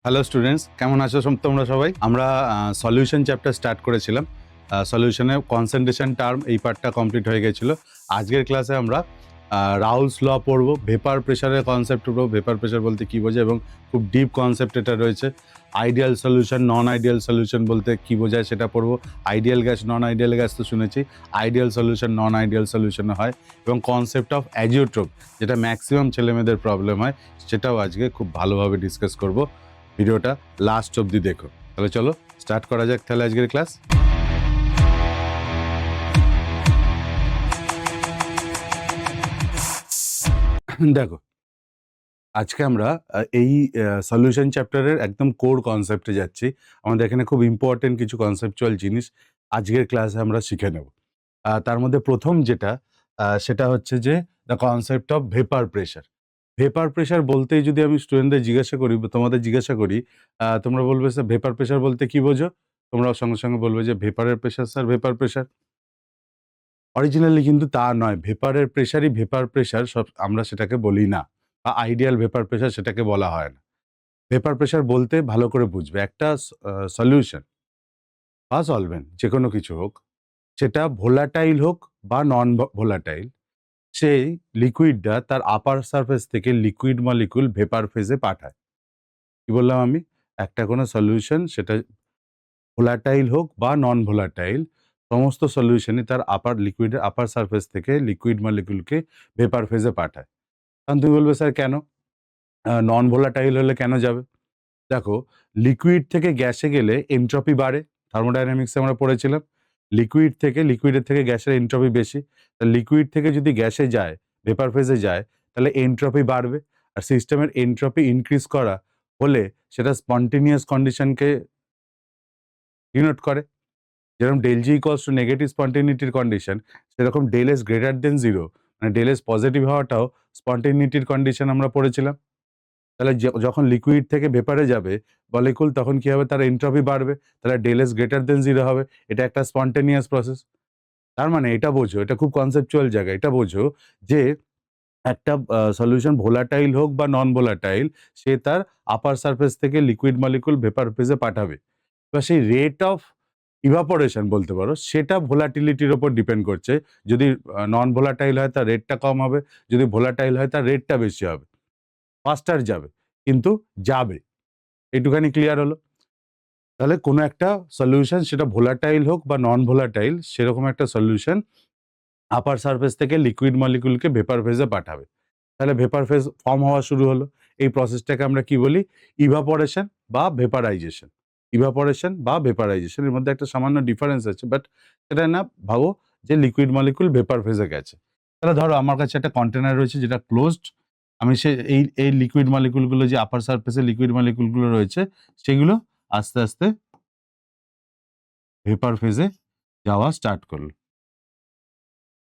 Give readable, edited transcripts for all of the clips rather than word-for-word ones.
Hello students, কেমন আছো তোমরা সবাই? আমরা সলিউশন চ্যাপ্টার স্টার্ট করেছিলাম। সলিউশনে কনসেন্ট্রেশন টার্ম এই পার্টটা কমপ্লিট হয়ে গেছিল। আজকের ক্লাসে আমরা রাউলস ল পড়বো, ভেপার প্রেশারের কনসেপ্ট পড়বো। ভেপার প্রেশার বলতে কী বোঝায় এবং খুব ডিপ কনসেপ্ট এটা রয়েছে। আইডিয়াল সলিউশন, নন আইডিয়াল সলিউশন বলতে কী বোঝায় সেটা পড়বো। আইডিয়াল গ্যাস, নন আইডিয়াল গ্যাস তো শুনেছি। আইডিয়াল সলিউশন, নন আইডিয়াল সলিউশনে হয় এবং কনসেপ্ট অফ অ্যাজিওট্রোপ, যেটা ম্যাক্সিমাম ছেলেমেয়েদের প্রবলেম হয়, সেটাও আজকে খুব ভালোভাবে ডিসকাস করবো। ভিডিওটা লাস্ট অবধি দেখো। তাহলে চলো স্টার্ট করা যাক তাহলে আজকের ক্লাস। দেখো, আজকে আমরা এই সলিউশন চ্যাপ্টারের একদম কোর কনসেপ্টে যাচ্ছি। আমাদের এখানে খুব ইম্পর্টেন্ট কিছু কনসেপচুয়াল জিনিস আজকের ক্লাসে আমরা শিখে নেব। তার মধ্যে প্রথম যেটা সেটা হচ্ছে যে the concept of vapour pressure. Vapour pressure বলতেই যদি আমি স্টুডেন্টদের জিজ্ঞাসা করি, তোমাদের জিজ্ঞাসা করি, তোমরা বলবে স্যার ভেপার প্রেশার বলতে কি বোঝো? তোমরাও সঙ্গে সঙ্গে বলবে যে ভেপারের pressure sir, vapour pressure. Originally কিন্তু তা নয়। ভেপারের প্রেশারই ভেপার প্রেশার, সব আমরা সেটাকে বলি না, বা আইডিয়াল ভেপার প্রেশার সেটাকে বলা হয় না। ভেপার প্রেশার বলতে ভালো করে বুঝবে, একটা সলিউশন বা সলভেন্ট যে কোনো কিছু হোক, সেটা ভোলাটাইল হোক বা নন ভোলাটাইল, সেই লিকুইডটা তার আপার সারফেস থেকে লিকুইড মলিকুল ভেপার ফেজে পাঠায়। কি বললাম আমি? একটা কোনো সলিউশন, সেটা ভোলাটাইল হোক বা নন ভোলাটাইল, সমস্ত সলিউশনই তার লিকুইডের আপার সারফেস থেকে লিকুইড মলিকুলকে ভেপার ফেজে পাঠায়। কারণ তুমি বলবে স্যার কেন? নন ভোলাটাইল হলে কেন যাবে? দেখো, লিকুইড থেকে গ্যাসে গেলে এনট্রপি বাড়ে। থার্মোডাইনামিক্সে আমরা পড়েছিলাম, লিকুইডের থেকে গ্যাসের এনট্রপি বেশি। তা লিকুইড থেকে যদি গ্যাসে যায়, ভেপার ফেজে যায়, তাহলে এনট্রপি বাড়বে। আর সিস্টেমের এনট্রপি ইনক্রিজ করা হলে সেটা স্পন্টেনিয়াস কন্ডিশনকে ডিনোট করে। যেরকম del G equals to negative স্পন্টেনিটির কন্ডিশন, সেরকম del S greater than zero, মানে ডেল এস পজিটিভ হওয়াটাও স্পন্টেনিটির কন্ডিশন আমরা পড়েছিলাম। তাহলে যখন লিকুইড থেকে ভেপারে যাবে মলিকুল, তখন কি হবে? তার এনট্রপি বাড়বে, তাহলে del S greater than zero হবে। এটা একটা স্পন্টেনিয়াস প্রসেস। তার মানে এটা বোঝো, এটা খুব কনসেপচুয়াল জায়গা, এটা বোঝো যে একটা সলিউশন ভোলাটাইল হোক বা নন ভোলাটাইল, সে তার আপার সারফেস থেকে লিকুইড মলিকুল ভেপার ফেজে পাঠাবে। এবার সেই রেট অফ ইভাপোরেশন বলতে পারো, সেটা ভোলাটিলিটির ওপর ডিপেন্ড করছে। যদি নন ভোলাটাইল হয় তার রেটটা কম হবে, যদি ভোলাটাইল হয় তার রেটটা বেশি হবে। ফাস্টার যাবে, কিন্তু যাবে। এইটুখানি ক্লিয়ার হলো? তাহলে কোনো একটা সলিউশন, সেটা ভোলাটাইল হোক বা নন ভোলাটাইল, সেরকম একটা সলিউশন আপার সারফেস থেকে লিকুইড মলিকুলকে ভেপার ফেজে পাঠাবে। তাহলে ভেপার ফেজ ফর্ম হওয়া শুরু হলো। এই প্রসেসটাকে আমরা কি বলি? ইভাপোরেশন বা ভেপারাইজেশন। ইভাপোরেশন বা ভেপারাইজেশন, এর মধ্যে একটা সামান্য ডিফারেন্স আছে, বাট সেটা না ভাবো যে লিকুইড মলিকুল ভেপার ফেজে গেছে। তাহলে ধরো আমার কাছে একটা কন্টেনার রয়েছে যেটা ক্লোজড। আমি এই লিকুইড মলিকুলগুলো, যে আপার সারফেসে লিকুইড মলিকুলগুলো রয়েছে, সেগুলো আস্তে আস্তে ভেপার ফেজে যাওয়া স্টার্ট করলো।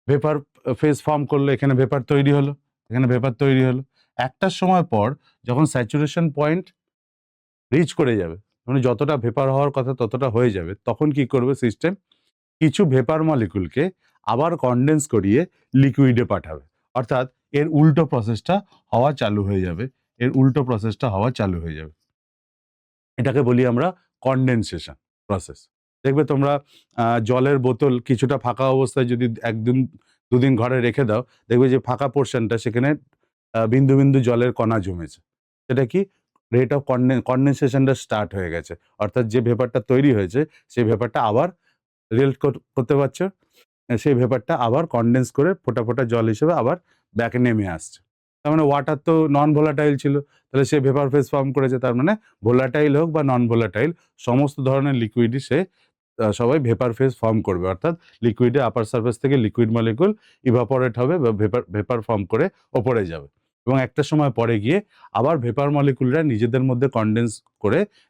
ভেপার ফেজ ফর্ম করলো, এখানে ভেপার তৈরি হলো, এখানে ভেপার তৈরি হলো। একটা সময় পর যখন স্যাচুরেশন পয়েন্ট রিচ করে যাবে, মানে যতটা ভেপার হওয়ার কথা ততটা হয়ে যাবে, তখন কি করবে সিস্টেম? কিছু ভেপার মলিকুলকে আবার কনডেন্স করিয়ে লিকুইডে পাঠাবে। অর্থাৎ এর উল্টো প্রসেসটা হওয়া চালু হয়ে যাবে, এর উল্টো প্রসেসটা হওয়া চালু হয়ে যাবে। এটাকে বলি আমরা কনডেনসেশন প্রসেস। দেখবে তোমরা জলের বোতল কিছুটা ফাঁকা অবস্থায় যদি একদিন দুদিন ঘরে রেখে দাও, দেখবে যে ফাঁকা পোর্শনটা, সেখানে বিন্দু বিন্দু জলের কণা জমেছে। সেটা কি? রেট অফ কনডেনসেশনটা স্টার্ট হয়ে গেছে। অর্থাৎ যে ভেপারটা তৈরি হয়েছে, সেই ভেপারটা আবার রিয়েক্ট করতে পারছো, সেই ভেপারটা আবার কনডেন্স করে ফোঁটা ফোঁটা জল হিসেবে আবার ব্যাকে নেমে আসছে। তার মানে ওয়াটার তো নন ভোলাটাইল ছিল, তাহলে সে ভেপার ফেজ ফর্ম করেছে। তার মানে ভোলাটাইল হোক বা নন ভোলাটাইল, সমস্ত ধরনের লিকুইডই সে সবাই ভেপার ফেজ ফর্ম করবে। অর্থাৎ লিকুইডের আপার সারফেস থেকে লিকুইড মলিকুল ইভাপোরেট হবে বা ভেপার ফর্ম করে ওপরে যাবে, এবং একটা সময় পরে গিয়ে আবার ভেপার মলিকুলরা নিজেদের মধ্যে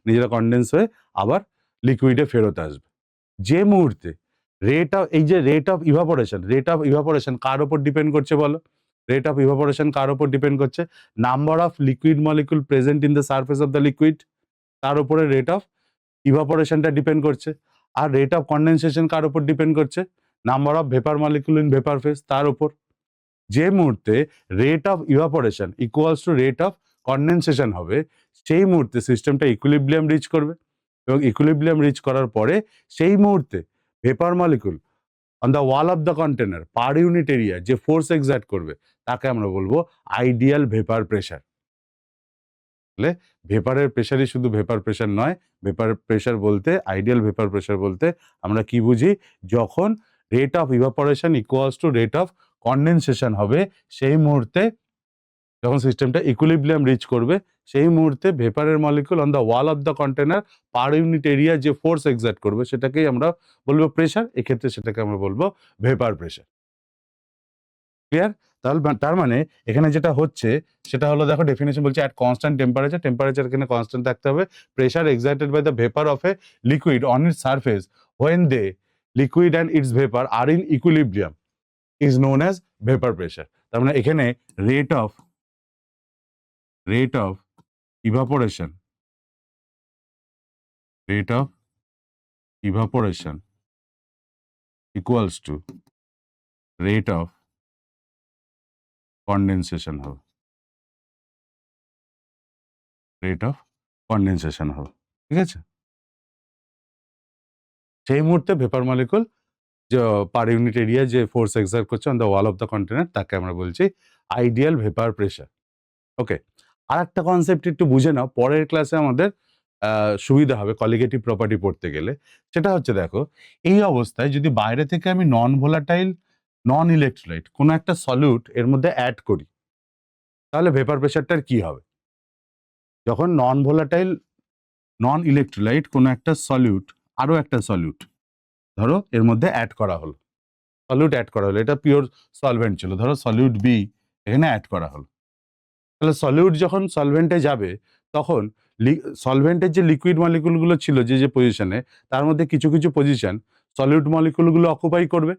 নিজেরা কনডেন্স হয়ে আবার লিকুইডে ফেরত আসবে। যে মুহূর্তে রেট অফ ইভাপোরেশন কার উপর ডিপেন্ড করছে বলো? রেট অফ ইভাপোরেশন কার উপর ডিপেন্ড করছে? Number of liquid molecule present in the surface of the liquid, তার উপরে রেট অফ ইভাপোরেশনটা ডিপেন্ড করছে। আর রেট অফ কনডেনসেশন কার উপর ডিপেন্ড করছে? Number of vapour molecule in vapour phase, তার উপর। যে মুহূর্তে rate of evaporation equals to rate of condensation হবে সেই মুহূর্তে সিস্টেমটা ইকুইলিব্রিয়াম রিচ করবে, এবং ইকুইলিব্রিয়াম রিচ করার পরে সেই মুহূর্তে vapour molecule on the wall of the container per unit area যে ফোর্স এক্সার্ট করবে তাকে আমরা বলবো আইডিয়াল ভেপার প্রেশার। তাহলে ভেপারের প্রেশারই শুধু ভেপার প্রেশার নয়, ভেপার প্রেশার বলতে, আইডিয়াল ভেপার প্রেশার বলতে আমরা কি বুঝি, যখন rate of evaporation equals to rate of condensation হবে সেই মুহূর্তে, যখন সিস্টেমটা ইকুইলিব্রিয়াম রিচ করবে সেই মুহূর্তে ভেপারের molecule on the wall of the container per unit area যে ফোর্স এক্সার্ট করবে সেটাকেই আমরা বলবো প্রেশার। এক্ষেত্রে সেটাকে আমরা বলবো ভেপার প্রেশার। ক্লিয়ার? তাহলে তার মানে এখানে যেটা হচ্ছে সেটা হলো, দেখো ডেফিনেশন বলছে অ্যাট কনস্ট্যান্ট টেম্পারেচার, টেম্পারেচার এখানে কনস্ট্যান্ট থাকতে হবে, pressure exerted by the vapour of a liquid on its surface when the liquid and its vapour are in equilibrium is known as vapour pressure. তার মানে এখানে rate of evaporation equals to rate of condensation হবে, rate of condensation হবে। ঠিক আছে? সেই মুহূর্তে vapour molecule যে পার ইউনিট এরিয়া যে ফোর্স এক্সার্ট করছে on the wall of the container তাকে আমরা বলছি আইডিয়াল ভেপার প্রেশার। ওকে, আর একটা কনসেপ্ট একটু বুঝে নাও, পরের ক্লাসে আমাদের সুবিধা হবে কলিগেটিভ প্রপার্টি পড়তে গেলে। সেটা হচ্ছে, দেখো এই অবস্থায় যদি বাইরে থেকে আমি নন ভোলাটাইল নন ইলেকট্রোলাইট কোনো একটা সলিউট এর মধ্যে অ্যাড করি তাহলে ভেপার প্রেশারটার কি হবে। যখন নন ভোলাটাইল নন ইলেকট্রোলাইট কোনো একটা সলিউট, আরো একটা সলিউট ধরো এর মধ্যে অ্যাড করা হলো, সলিউট অ্যাড করা হলো, এটা পিওর সলভেন্ট ছিল, ধরো সলিউট বি এখানে অ্যাড করা হলো, তাহলে সলিউট যখন সলভেন্টে যাবে তখন সলভেন্টের যে লিকুইড মলিকুলগুলো ছিল যে যে পজিশনে, তার মধ্যে কিছু কিছু পজিশন সলিউট মলিকুলগুলো অকুপাই করবে।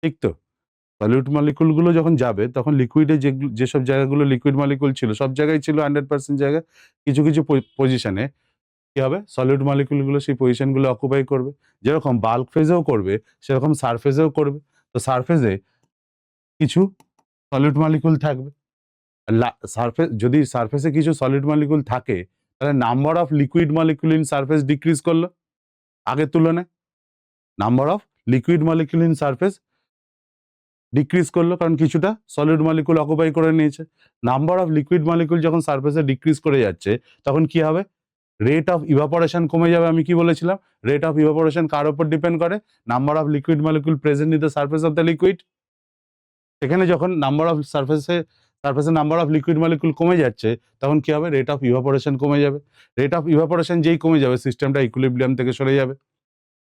ঠিক তো? সলিউট মলিকুলগুলো যখন যাবে তখন লিকুইডে যেসব জায়গাগুলো লিকুইড মলিকুল ছিল সব জায়গায় ছিল 100% জায়গা, কিছু কিছু পজিশনে কি হবে, সলিউট মলিকুলগুলো সেই পজিশনগুলো অকুপাই করবে। যেরকম বাল্ক ফেজেও করবে সেরকম সারফেসেও করবে। তো সারফেসে কিছু সলিউট মলিকুল থাকবে, সারফেস যদি সারফেসে কিছু সলিড মলিকুল থাকে তাহলে number of liquid molecule in surface decrease করলো আগের তুলনায়, number of liquid molecule in surface decrease করলো, কারণ কিছুটা সলিড মলিকুল অকুপাই করে নিয়েছে। নাম্বার অফ লিকুইড মলিকুল যখন সারফেসে ডিক্রিজ করে যাচ্ছে তখন কি হবে, রেট অফ ইভাপোরেশন কমে যাবে। আমি কি বলেছিলাম, রেট অফ ইভাপোরেশন কার উপর ডিপেন্ড করে, number of liquid molecule present in the surface of the liquid. এখানে যখন নাম্বার অফ সারফেসে নাম্বার অফ লিকুইড মলিকুল কমে যাচ্ছে তখন কি হবে, রেট অফ ইভাপোরেশন কমে যাবে। রেট অফ ইভাপোরেশন যেই কমে যাবে সিস্টেমটা ইকুইলিব্রিয়াম থেকে সরে যাবে।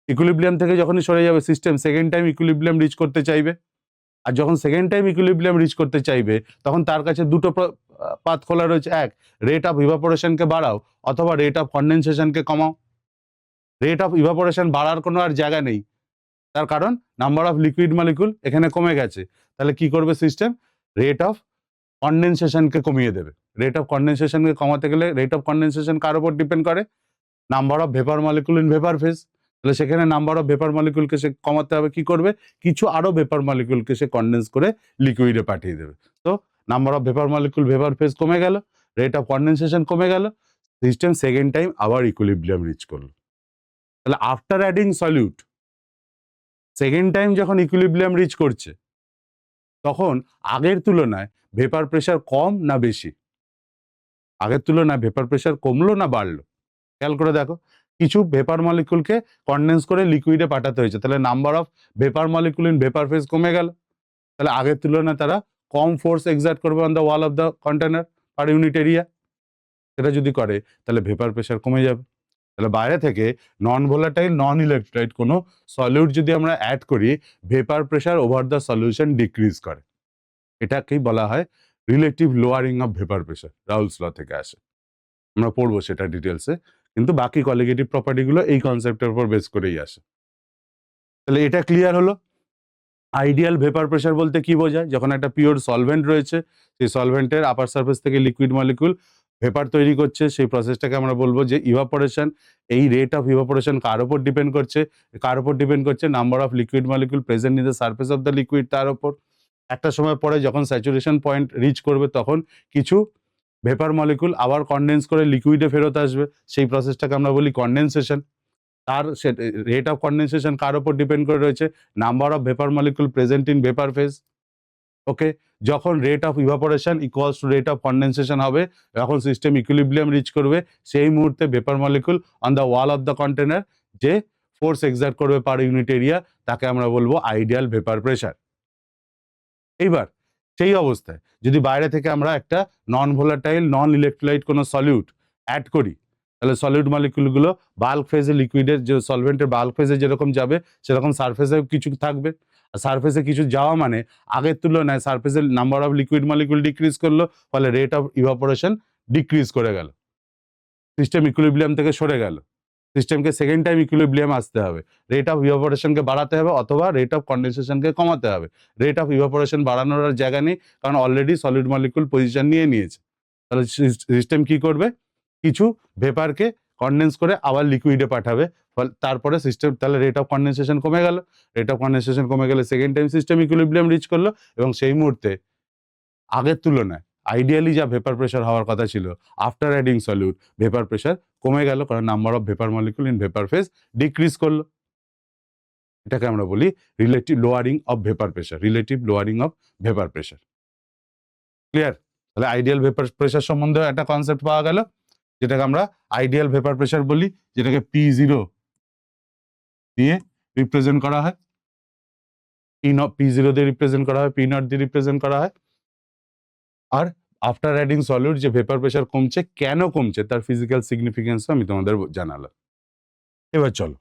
ইকুইলিব্রিয়াম থেকে যখনই সরে যাবে system second time equilibrium reach করতে চাইবে, আর যখন সেকেন্ড টাইম ইকুইলিব্রিয়াম রিচ করতে চাইবে তখন তার কাছে দুটো পাথ খোলা রয়েছে, এক রেট অফ ইভাপোরেশনকে বাড়াও অথবা রেট অফ কনডেনসেশনকে কমাও। রেট অফ ইভাপোরেশন বাড়ার কোনো আর জায়গা নেই, তার কারণ নাম্বার অফ লিকুইড মলিকুল এখানে কমে গেছে। তাহলে কি করবে সিস্টেম, রেট অফ কনডেনসেশনকে কমিয়ে দেবে। রেট অফ কনডেনসেশনকে কমাতে গেলে রেট অফ কনডেনসেশন কার উপর ডিপেন্ড করে, number of vapour molecule in vapour phase. তাহলে সেখানে নাম্বার অফ ভেপার মলিকুলকে সে কমাতে হবে, কি করবে, কিছু আরো ভেপার মলিকুলকে সে কনডেন্স করে লিকুইডে পাঠিয়ে দেবে। তো number of vapour molecule vapour phase কমে গেল, রেট অফ কনডেনসেশন কমে গেল, সিস্টেম সেকেন্ড টাইম আবার ইকুইলিব্রিয়াম রিচ করলো। তাহলে after adding solute second time যখন ইকুইলিব্রিয়াম রিচ করছে তখন আগের তুলনায় ভেপার প্রেশার কম না বেশি, আগের তুলনায় ভেপার প্রেশার কমলো না বাড়লো, খেয়াল করে দেখো। কিছু ভেপার মলিকুলকে কনডেন্স করে লিকুইডে পাঠাতে হয়েছে, তাহলে number of vapour molecule in vapour phase কমে গেল, তাহলে আগের তুলনায় তারা কম ফোর্স এক্সার্ট করবে on the wall of the container per unit area. সেটা যদি করে তাহলে ভেপার প্রেশার কমে যাবে। তাহলে বাইরে থেকে নন ভোলাটাইল নন ইলেকট্রোলাইট কোনো সলিউট যদি আমরা অ্যাড করি vapour pressure over the solution decrease করে, এটাকেই বলা হয় relative lowering of vapour pressure, Raoult's law থেকে আসে। আমরা পড়বো সেটা ডিটেলসে, কিন্তু বাকি কলিগেটিভ প্রপার্টিগুলো এই কনসেপ্টের উপর বেস করেই আসে। তাহলে এটা ক্লিয়ার হলো। আইডিয়াল ভেপার প্রেশার বলতে কি বোঝায়, যখন একটা পিওর সলভেন্ট রয়েছে সেই সলভেন্টের আপার সারফেস থেকে লিকুইড মলিকুল ভেপার তৈরি করছে, সেই প্রসেসটাকে আমরা বলবো যে ইভাপোরেশন। এই রেট অফ ইভাপোরেশন কার উপর ডিপেন্ড করছে, number of liquid molecule present in the surface of the liquid তার উপর। একটা সময় পরে যখন স্যাচুরেশন পয়েন্ট রিচ করবে তখন কিছু ভেপার মলিকুল আবার কনডেন্স করে লিকুইডে ফেরত আসবে, সেই প্রসেসটাকে আমরা বলি কনডেনসেশন। তার রেট অফ কনডেনসেশন কার উপর ডিপেন্ড করে রয়েছে? Number of vapour molecule present in vapour phase. Okay, যখন rate of evaporation equals to rate of condensation হবে, যখন সিস্টেম ইকুইলিব্রিয়াম রিচ করবে, সেই মুহূর্তে vapour molecule on the wall of the container যে ফোর্স এক্সার্ট করবে পার ইউনিট এরিয়া, তাকে আমরা বলবো আইডিয়াল ভেপার প্রেশার। এইবার সেই অবস্থায় যদি বাইরে থেকে আমরা একটা নন ভোলাটাইল নন ইলেকট্রোলাইট কোনো সলিউট অ্যাড করি, তাহলে সলিউট মলিকুলগুলো বাল্ক ফেজে লিকুইডের যে সলভেন্টের বাল্ক ফেজে যেরকম যাবে সেরকম সারফেসে কিছু থাকবে। আর সারফেসে কিছু যাওয়া মানে আগের তুলনায় সারফেসের number of liquid molecule decrease করলো, ফলে রেট অফ ইভাপোরেশন ডিক্রিজ করে গেল, সিস্টেম ইকুইলিব্রিয়াম থেকে সরে গেল। সিস্টেমকে সেকেন্ড টাইম ইকুইলিব্রিয়াম আসতে হবে, রেট অফ ইভাপোরেশনকে বাড়াতে হবে অথবা রেট অফ কনডেনসেশনকে কমাতে হবে। রেট অফ ইভাপোরেশন বাড়ানোর আর জায়গা নেই, কারণ অলরেডি সলিড মলিকুল পজিশন নিয়ে নিয়েছে। তাহলে সিস্টেম কি করবে? কিছু ভেপারকে কনডেন্স করে আবার লিকুইডে পাঠাবে, তারপরে সিস্টেম, তাহলে রেট অফ কনডেনসেশন কমে গেল। রেট অফ কনডেনসেশন কমে গেলে second time system equilibrium reach করলো, এবং সেই মুহূর্তে আগের তুলনায় আইডিয়ালি যা ভেপার প্রেশার হওয়ার কথা ছিল, after adding solute vapour pressure কমে গেল, কারণ number of vapour molecule in vapour phase decrease করলো। এটাকে আমরা বলি relative lowering of vapour pressure, relative lowering of vapour pressure. Clear? তাহলে আইডিয়াল ভেপার প্রেশার সম্বন্ধে একটা কনসেপ্ট পাওয়া গেল, যেটাকে আমরা আইডিয়াল ভেপার প্রেশার বলি, যেটাকে P0 দিয়ে রিপ্রেজেন্ট করা হয়, P0 দিয়ে রিপ্রেজেন্ট করা হয়, P0 দিয়ে রিপ্রেজেন্ট করা হয়। আর আফটার অ্যাডিং সলিউট যে ভেপার প্রেশার কমছে, কেন কমছে তার ফিজিক্যাল সিগনিফিকেন্সও আমি তোমাদের জানালাম। এবার চলো,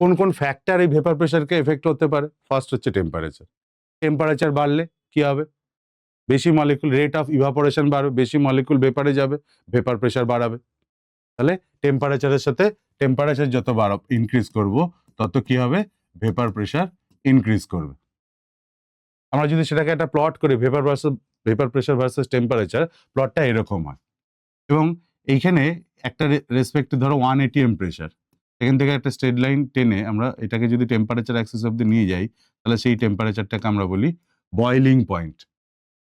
কোন কোন ফ্যাক্টর এই ভেপার প্রেশারকে এফেক্ট করতে পারে? ফার্স্ট হচ্ছে টেম্পারেচার। টেম্পারেচার বাড়লে কি হবে? বেশি মলিকুল, রেট অফ ইভাপোরেশন বাড়বে, বেশি মলিকুল ভেপারে যাবে, ভেপার প্রেশার বাড়াবে। তাহলে টেম্পারেচারের সাথে টেম্পারেচার যত ইনক্রিজ করব, তত কি হবে? ভেপার প্রেশার ইনক্রিজ করবে। আমরা যদি সেটাকে একটা প্লট করি, ভেপার প্রেশার ভার্সেস টেম্পারেচার, প্লটটা এরকম হয়। এবং এইখানে একটা রেসপেক্টে ধরো 1 atm প্রেশার, এখান থেকে একটা স্ট্রেট লাইন টেনে আমরা এটাকে যদি টেম্পারেচার অ্যাক্সিস অব্দি নিয়ে যাই, তাহলে সেই টেম্পারেচারটাকে আমরা বলি বয়লিং পয়েন্ট।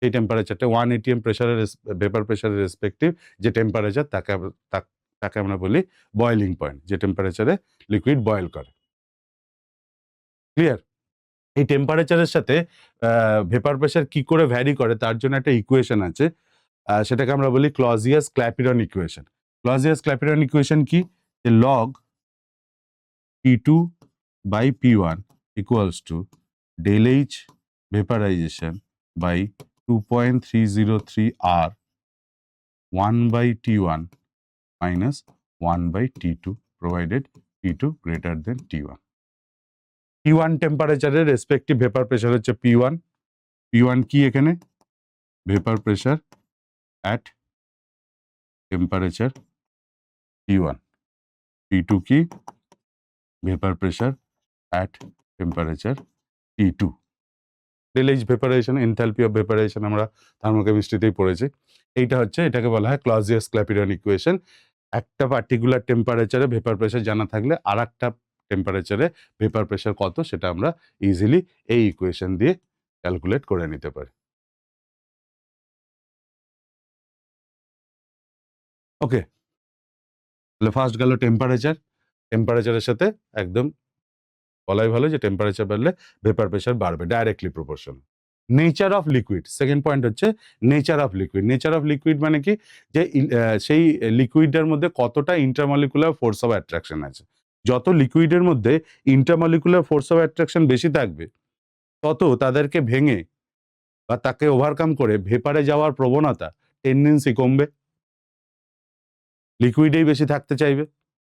এই টেম্পারেচারটা 1 atm প্রেশারের ভেপার প্রেশারের রেসপেক্টিভ যে টেম্পারেচার, তাকে আমরা বলি বয়লিং পয়েন্ট, যে টেম্পারেচারে লিকুইড বয়েল করে। ক্লিয়ার? এই টেম্পারেচারের সাথে ভেপার প্রেশার কি করে ভ্যারি করে তার জন্য একটা ইকুয়েশন আছে, সেটাকে আমরা বলি ক্লজিয়াস-ক্ল্যাপিরন ইকুয়েশন। ক্লজিয়াস-ক্ল্যাপিরন ইকুয়েশন কি? যে log P2 by P1 equals to del H vaporization by 2.303 R 1 by T1 minus 1 by T2 provided P2 greater than T1. P1 টেম্পারেচারের রেসপেক্টিভ ভেপার প্রেশার হচ্ছে P1। P1 কি এখানে? Vapour pressure at temperature T1। P2 কি? Vapour pressure at temperature T2। del H vaporisation, enthalpy of vaporisation আমরা থার্মোকেমিস্ট্রিতেই পড়েছি। এইটা হচ্ছে, এটাকে বলা হয় ক্লজিয়াস-ক্ল্যাপিরন ইকুয়েশন। একটা পার্টিকুলার টেম্পারেচারে ভেপার প্রেশার জানা থাকলে আর একটা টেম্পারেচারে ভেপার প্রেশার কত সেটা আমরা ইজিলি এই ইকুয়েশন দিয়ে ক্যালকুলেট করে নিতে পারি। ওকে, তাহলে ফার্স্ট গেল টেম্পারেচার। টেম্পারেচারের সাথে একদম বলাই ভালো যে টেম্পারেচার বাড়লে ভেপার প্রেশার বাড়বে, directly proportional. Nature of liquid, second point হচ্ছে nature of liquid. Nature of liquid মানে কি? যে সেই লিকুইডের মধ্যে কতটা ইন্টারমলিকুলার ফোর্স অফ অ্যাট্রাকশন আছে। যত লিকুইডের মধ্যে ইন্টারমলিকুলার ফোর্স অফ অ্যাট্রাকশন বেশি থাকবে, তত তাদেরকে ভেঙে বা তাকে ওভারকাম করে ভেপারে যাওয়ার প্রবণতা, টেন্ডেন্সি কমবে, লিকুইডেই বেশি থাকতে চাইবে।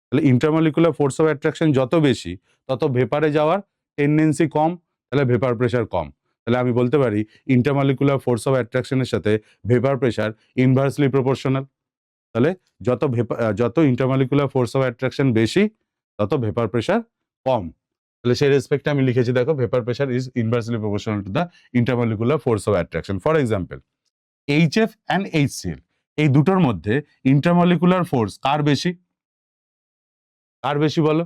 তাহলে ইন্টারমলিকুলার ফোর্স অফ অ্যাট্রাকশন যত বেশি, তত ভেপারে যাওয়ার টেন্ডেন্সি কম, তাহলে ভেপার প্রেশার কম। তাহলে আমি বলতে পারি ইন্টারমলিকুলার ফোর্স অফ অ্যাট্রাকশনের সাথে ভেপার প্রেশার ইনভার্সলি প্রপোর্শনাল। তাহলে যত ইন্টারমলিকুলার ফোর্স অফ অ্যাট্রাকশন বেশি, তত ভেপার প্রেশার কম। তাহলে সেই রেসপেক্টে আমি লিখেছি, দেখো, vapour pressure is inversely proportional to the intermolecular force of attraction. For example, HF and HCl, এই দুটোর মধ্যে ইন্টারমলিকুলার ফোর্স কার বেশি? কার বেশি বলো?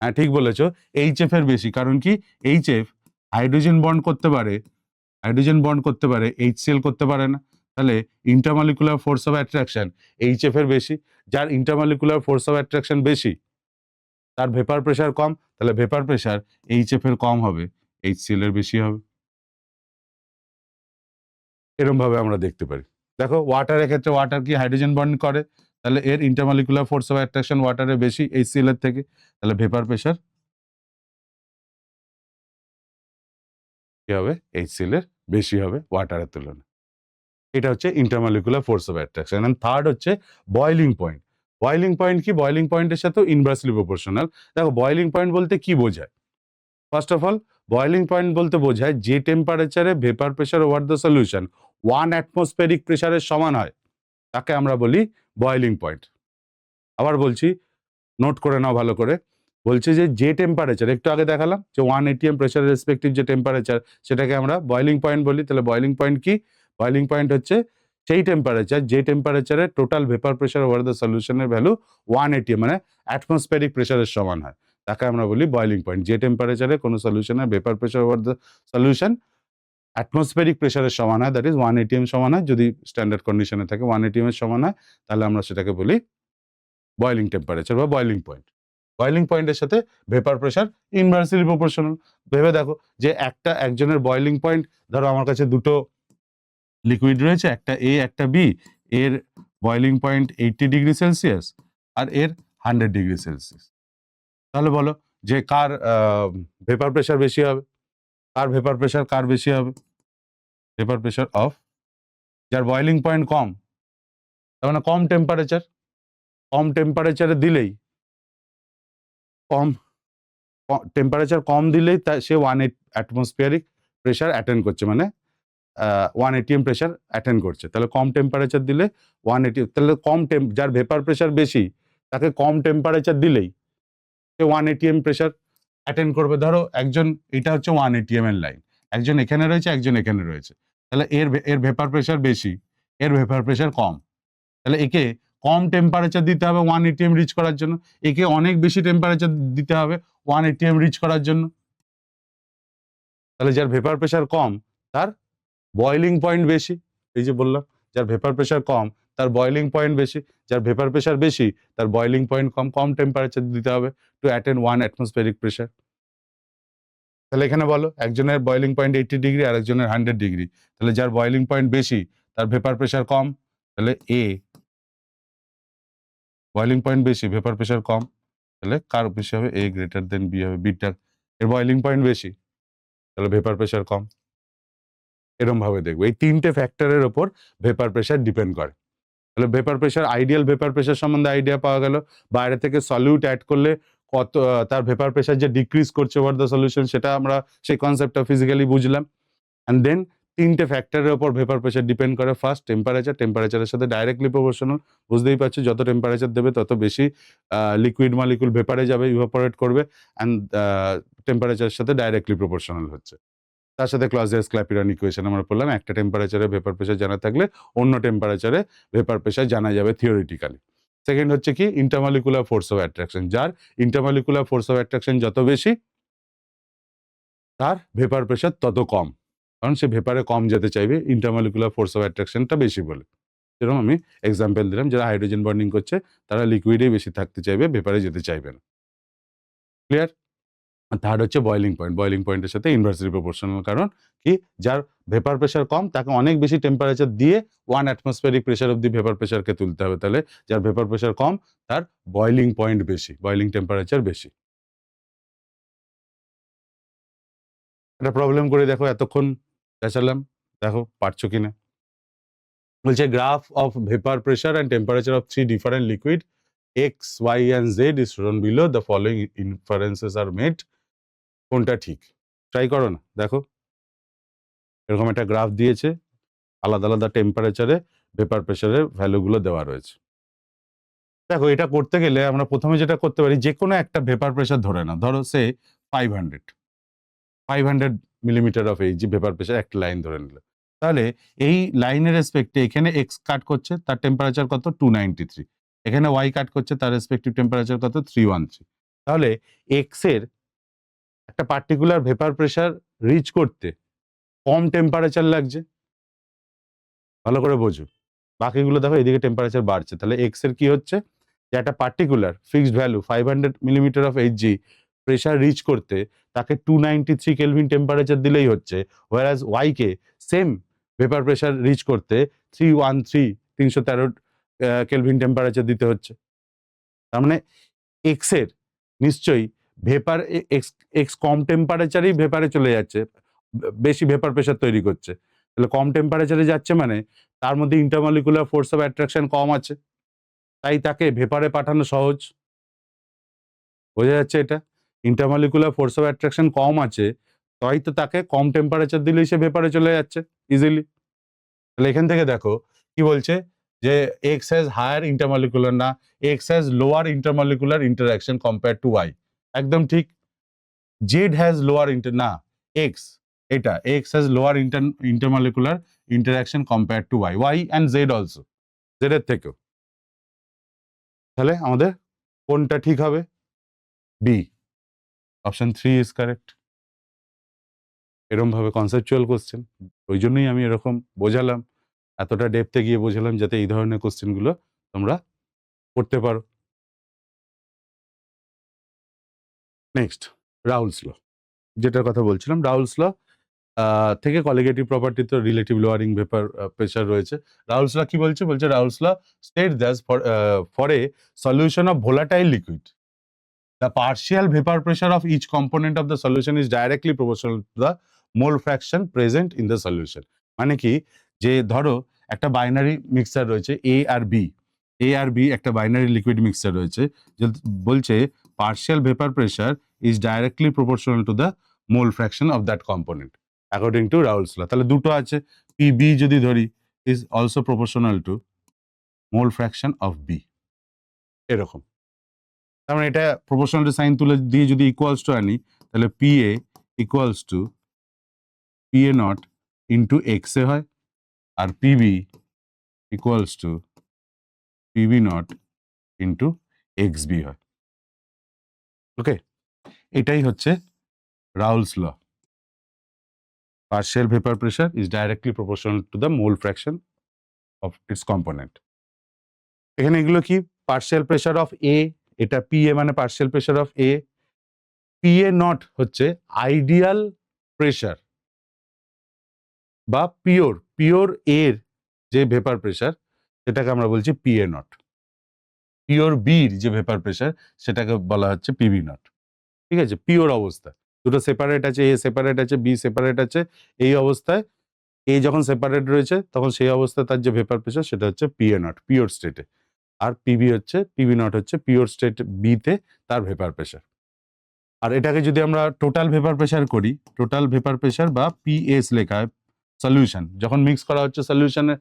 হ্যাঁ, ঠিক বলেছো, HF এর বেশি। কারণ কি? HF হাইড্রোজেন বন্ড করতে পারে, HCl করতে পারে না। তাহলে intermolecular force of attraction HF এর বেশি। যার ইন্টারমলিকুলার ফোর্স অফ অ্যাট্রাকশন বেশি, তার ভেপার প্রেশার কম, তাহলে ভেপার প্রেশার HF এর কম হবে, HCl এর বেশি হবে। এরকম ভাবে আমরা দেখতে পারি। দেখো ওয়াটারের ক্ষেত্রে, ওয়াটার কি হাইড্রোজেন বন্ড করে, তাহলে এর ইন্টারমলিকুলার ফোর্স অফ অ্যাট্রাকশন ওয়াটারে বেশি HCl এর থেকে, তাহলে ভেপার প্রেশার কি হবে, HCl এর বেশি হবে ওয়াটারের তুলনায়। এটা হচ্ছে intermolecular force of attraction. And third হচ্ছে বয়লিং পয়েন্ট। বয়লিং পয়েন্ট কি, বয়লিং পয়েন্টের সাথে ইনভার্সলি প্রপোর্শনাল। দেখো বয়লিং পয়েন্ট বলতে কি বোঝায়, first of all boiling point বলতে বোঝায় যে টেম্পারেচারে vapour pressure over the solution 1 atmospheric প্রেশারের সমান হয়, তাকে আমরা বলি বয়লিং পয়েন্ট। আবার বলছি, নোট করে নাও ভালো করে। বলছে যে টেম্পারেচার একটু আগে দেখালাম যে 1 atm প্রেশারের রেসপেক্টিভ যে টেম্পারেচার, সেটাকে আমরা বয়লিং পয়েন্ট বলি। তাহলে বয়লিং পয়েন্ট কি, বয়লিং পয়েন্ট হচ্ছে সেই টেম্পারেচার যে টেম্পারেচারে total vapour pressure over the সলিউশনের ভ্যালু 1 atm মানে অ্যাটমসফেরিক প্রেশারের সমান হয়, তাকে আমরা বলি বয়লিং পয়েন্ট। যে টেম্পারেচারে কোনো সলিউশনের vapour pressure over the solution atmospheric প্রেশারের সমান হয়, দ্যাট ইজ 1 atm সমান হয়। যদি স্ট্যান্ডার্ড কন্ডিশনে থাকে 1 atm এর সমান হয়, তাহলে আমরা সেটাকে বলি বয়লিং টেম্পারেচার বা বয়লিং পয়েন্ট। বয়লিং পয়েন্টের সাথে ভেপার প্রেশার ইনভার্সলি প্রপোর্শনাল। ভেবে দেখো যে একজনের বয়লিং পয়েন্ট, ধরো আমার কাছে দুটো লিকুইড রয়েছে, একটা A একটা B, এর বয়লিং পয়েন্ট 80 ডিগ্রি সেলসিয়াস আর এর 100 ডিগ্রি সেলসিয়াস। তাহলে বলো যে কার ভেপার প্রেশার বেশি হবে, কার ভেপার প্রেশার বেশি হবে, ভেপার প্রেশার অফ যার বয়লিং পয়েন্ট কম, তার মানে কম টেম্পারেচারে দিলেই কম টেম্পারেচার কম দিলেই সে 1 অ্যাটমসফিয়ারিক প্রেশার অ্যাটেন্ড করছে, মানে 1 atm প্রেশার অ্যাটেন্ড করছে। তাহলে কম টেম্পারেচার দিলে 1 atm, তাহলে যার ভেপার প্রেশার বেশি তাকে কম টেম্পারেচার দিলেই সে 1 atm প্রেশার অ্যাটেন্ড করবে। ধরো একজন, এটা হচ্ছে 1 atm এর লাইন, একজন এখানে রয়েছে একজন এখানে রয়েছে, তাহলে এর ভেপার প্রেশার বেশি, এর ভেপার প্রেশার কম, তাহলে একে কম টেম্পারেচার দিতে হবে 1 atm রিচ করার জন্য, একে অনেক বেশি টেম্পারেচার দিতে হবে 1 atm রিচ করার জন্য। তাহলে যার ভেপার প্রেশার কম তার বয়লিং পয়েন্ট বেশি। এই যে বললাম, যার ভেপার প্রেশার কম তার বয়লিং পয়েন্ট বেশি, যার ভেপার প্রেশার বেশি তার বয়লিং পয়েন্ট কম। কম টেম্পারেচার দিতে হবে টু অ্যাটেন্ড 1 অ্যাটমসফেরিক প্রেশার। তাহলে এখানে বলো একজনের বয়লিং পয়েন্ট 80 ডিগ্রি আর একজনের 100 ডিগ্রি, তাহলে যার বয়লিং পয়েন্ট বেশি তার ভেপার প্রেশার কম, তাহলে এ বয়লিং পয়েন্ট বেশি ভেপার প্রেশার কম, তাহলে কার বেশি হবে, এ গ্রেটার দেন বি হবে, বিটার এর বয়লিং পয়েন্ট বেশি, তাহলে ভেপার প্রেশার কম। এরকম ভাবে দেখবো এই তিনটে ফ্যাক্টরের ওপর ভেপার প্রেশার ডিপেন্ড করে। তাহলে vapour pressure, ideal vapour pressure সম্বন্ধে আইডিয়া পাওয়া গেল। বাইরে থেকে সলিউট অ্যাড করলে কত তার ভেপার প্রেশার যে ডিক্রিজ করছে ওভার দ্য সলিউশন, সেটা আমরা সেই কনসেপ্টটা ফিজিক্যালি বুঝলাম। অ্যান্ড দেন তিনটে ফ্যাক্টরের ওপর ভেপার প্রেশার ডিপেন্ড করে। ফার্স্ট টেম্পারেচারের সাথে ডাইরেক্টলি প্রপোর্শনাল। বুঝতেই পারছো যত টেম্পারেচার দেবে তত বেশি লিকুইড মলিকুল ভেপারে যাবে, ইভাপোরেট করবে, অ্যান্ড টেম্পারেচারের সাথে ডাইরেক্টলি প্রপোর্শনাল হচ্ছে। তার সাথে ক্লজিয়াস-ক্ল্যাপিরন ইকুয়েশন আমরা পড়লাম, একটা টেম্পারেচারে ভেপার প্রেশার জানা থাকলে অন্য টেম্পারেচারে ভেপার প্রেশার জানা যাবে থিওরিটিক্যালি। সেকেন্ড হচ্ছে কি, ইন্টারমলিকুলার ফোর্স অফ অ্যাট্রাকশন। যার ইন্টারমলিকুলার ফোর্স অফ অ্যাট্রাকশন যত বেশি তার ভেপার প্রেশার তত কম, কারণ সে ভেপারে কম যেতে চাইবে ইন্টারমলিকুলার ফোর্স অফ অ্যাট্রাকশনটা বেশি বলে। যেরকম আমি এক্সাম্পল দিলাম, যারা হাইড্রোজেন বন্ডিং করছে তারা লিকুইডেই বেশি থাকতে চাইবে, ভেপারে যেতে চাইবে না। ক্লিয়ার? থার্ড হচ্ছে বয়লিং পয়েন্ট। বয়লিং পয়েন্টের সাথে ইনভার্সলি প্রপোর্শনাল, কারণ কি, যার ভেপার প্রেশার কম তাকে অনেক বেশি টেম্পারেচার দিয়ে 1 অ্যাটমসফেরিক প্রেশার অব্দি ভেপার প্রেশারকে তুলতে হবে। তাহলে যার ভেপার প্রেশার কম তার বয়লিং পয়েন্ট বেশি, বয়লিং টেম্পারেচার বেশি। একটা প্রবলেম করে দেখো, এতক্ষণ দেখালাম, দেখো পারছো কিনা। বলছে graph of vapour pressure and temperature of 3 different liquid X, Y and Z is shown below. The following inferences are made. কোনটা ঠিক? ট্রাই করো না, দেখো এরকম একটা গ্রাফ দিয়েছে, আলাদা আলাদা টেম্পারেচারে ভেপার প্রেশারের ভ্যালুগুলো দেওয়া রয়েছে। দেখো এটা করতে গেলে আমরা প্রথমে যেটা করতে পারি, যে কোনো একটা ভেপার প্রেশার ধরে নাও, ধরো সে 500 millimetre of H vapour pressure একটা লাইন ধরে নিল। তাহলে এই লাইনের রেসপেক্টে এখানে এক্স কাট করছে, তার টেম্পারেচার কত, 293। এখানে ওয়াই কাট করছে, তার রেসপেক্টিভ টেম্পারেচার কত, 313। তাহলে এক্স এর একটা পার্টিকুলার ভেপার প্রেসার রিচ করতে কম টেম্পারেচার লাগছে, ভালো করে বোঝো। বাকিগুলো দেখো এদিকে টেম্পারেচার বাড়ছে, তাহলে এক্স এর কি হচ্ছে যে একটা particular fixed value 500 millimetre of Hg pressure reach করতে তাকে 293 কেলভিন টেম্পারেচার দিলেই হচ্ছে, ওয়ারাজ ওয়াই কে সেম ভেপার প্রেসার রিচ করতে 313 কেলভিন টেম্পারেচার দিতে হচ্ছে। তার মানে এক্স এর নিশ্চয়ই ভেপার এক্স এক্স কম টেম্পারেচারেই ভেপারে চলে যাচ্ছে, বেশি ভেপার প্রেসার তৈরি করছে, তাহলে কম টেম্পারেচারে যাচ্ছে মানে তার মধ্যে ইন্টারমলিকুলার ফোর্স অফ অ্যাট্রাকশন কম আছে, তাই তাকে ভেপারে পাঠানো সহজ। বোঝা যাচ্ছে এটা? ইন্টারমলিকুলার ফোর্স অফ অ্যাট্রাকশন কম আছে, তাই তো তাকে কম টেম্পারেচার দিলেই সে ভেপারে চলে যাচ্ছে ইজিলি। তাহলে এখান থেকে দেখো কি বলছে যে এক্স হ্যাজ হায়ার ইন্টারমলিকুলার, না X has lower intermolecular interaction compare to Y, একদম ঠিক। জেড হ্যাজ লোয়ার না এক্স, এটা X has lower intermolecular interaction compare to Y, Y and Z also, Z এর থেকেও। তাহলে আমাদের কোনটা ঠিক হবে? B, option 3 is correct. এরকম ভাবে কনসেপচুয়াল কোশ্চেন, ওই জন্যই আমি এরকম বোঝালাম, এতটা ডেপথে গিয়ে বোঝালাম যাতে এই ধরনের কোশ্চেনগুলো তোমরা করতে পারো। নেক্সট, রাউলস ল, যেটার কথা বলছিলাম, রাউলস ল থেকে কলিগেটিভ প্রপার্টি তো রিলেটিভ লোয়ারিং ভেপার প্রেসার রয়েছে। রাউলস ল কি বলছে? বলছে Raoult's law state that for a solution of volatile liquid the partial vapor pressure of each component of the solution is directly proportional to the mole fraction present in the solution. মানে কি, যে ধরো একটা binary mixture রয়েছে A আর B একটা binary liquid mixture রয়েছে, যে বলছে partial vapour pressure is directly proportional to the mole fraction of that component according to Raoult's law. তাহলে দুটো আছে, পি বি যদি ধরি is also proportional to mole fraction of B, এরকম। তার মানে এটা প্রপোর্শনাল সাইন তুলে দিয়ে যদি ইকুয়ালস টু আনি, তাহলে P A equals to P A naught into X A হয়, আর PB equals to PB naught into X B হয়। ওকে, এটাই হচ্ছে Raoult's law. Partial vapour pressure is directly proportional to the mole fraction of its component. এখানে এগুলো কি? Partial pressure of A, এটা P এ মানে partial pressure of A, P A not হচ্ছে ideal pressure বা পিওর এর যে ভেপার প্রেসার সেটাকে আমরা বলছি পি এ নট। পিওর বির যে ভেপার প্রেসার সেটাকে বলা হচ্ছে পিবি নট। ঠিক আছে, পিওর অবস্থা, দুটো সেপারেট আছে, এ সেপারেট আছে, বি সেপারেট আছে, এই অবস্থায় এ যখন সেপারেট রয়েছে তখন সেই অবস্থায় তার যে ভেপার প্রেসার সেটা হচ্ছে পি এ নট পিওর স্টেটে, আর পিবি নট হচ্ছে পিওর স্টেট বিতে তার ভেপার প্রেসার। আর এটাকে যদি আমরা টোটাল ভেপার প্রেসার করি, টোটাল ভেপার প্রেসার বা পিএস লেখা হয় সলিউশন, যখন মিক্স করা হচ্ছে সলিউশনে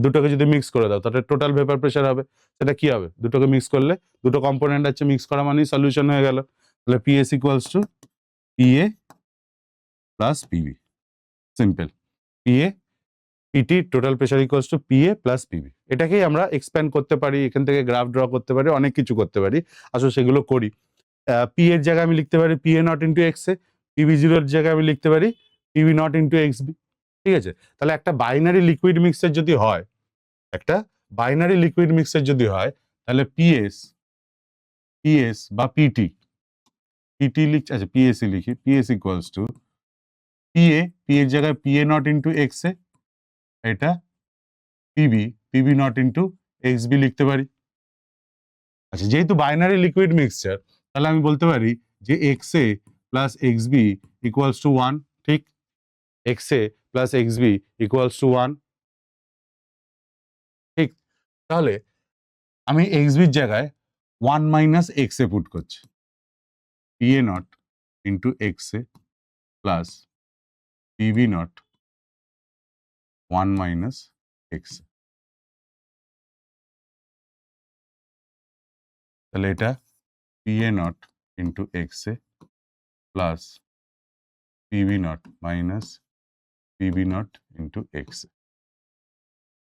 দুটোকে যদি মিক্স করে দাও তাহলে টোটাল ভেপার প্রেসার হবে। সেটা কি হবে? দুটোকে মিক্স করলে, দুটো কম্পোনেন্ট আছে মিক্স করা মানেই সলিউশন হয়ে গেল। তাহলে PS equals to PA plus PB, simple. PA PT total pressure equals to PA plus PB. এটাকেই আমরা এক্সপ্যান্ড করতে পারি, এখান থেকে গ্রাফ ড্র করতে পারি, অনেক কিছু করতে পারি। আসলে সেগুলো করি। পি এর জায়গায় আমি লিখতে পারি P A naught into X A, PB জিরোর জায়গায় আমি লিখতে পারি PB naught into X B. ঠিক আছে, তাহলে একটা বাইনারি লিকুইড মিক্সচার যদি হয়, একটা বাইনারি লিকুইড মিক্সচার যদি হয়, তাহলে পিএস বা পিটি লিখছি, আচ্ছা পিএসি লিখি, পিএস ইকুয়ালস টু পি এর জায়গায় P A naught into X A, এটা PB naught into X B লিখতে পারি। আচ্ছা, যেহেতু বাইনারি লিকুইড মিক্সচার, তাহলে আমি বলতে পারি যে X A plus X B equals to 1, ঠিক? X A plus X B equals to 1, ঠিক? তাহলে আমি এক্স বির জায়গায় 1 মাইনাস এক্স এ পুট করছি, P A naught into X A plus PB naught 1 minus X A. তাহলে এটা P A naught into X A plus PB naught minus PB naught into X A.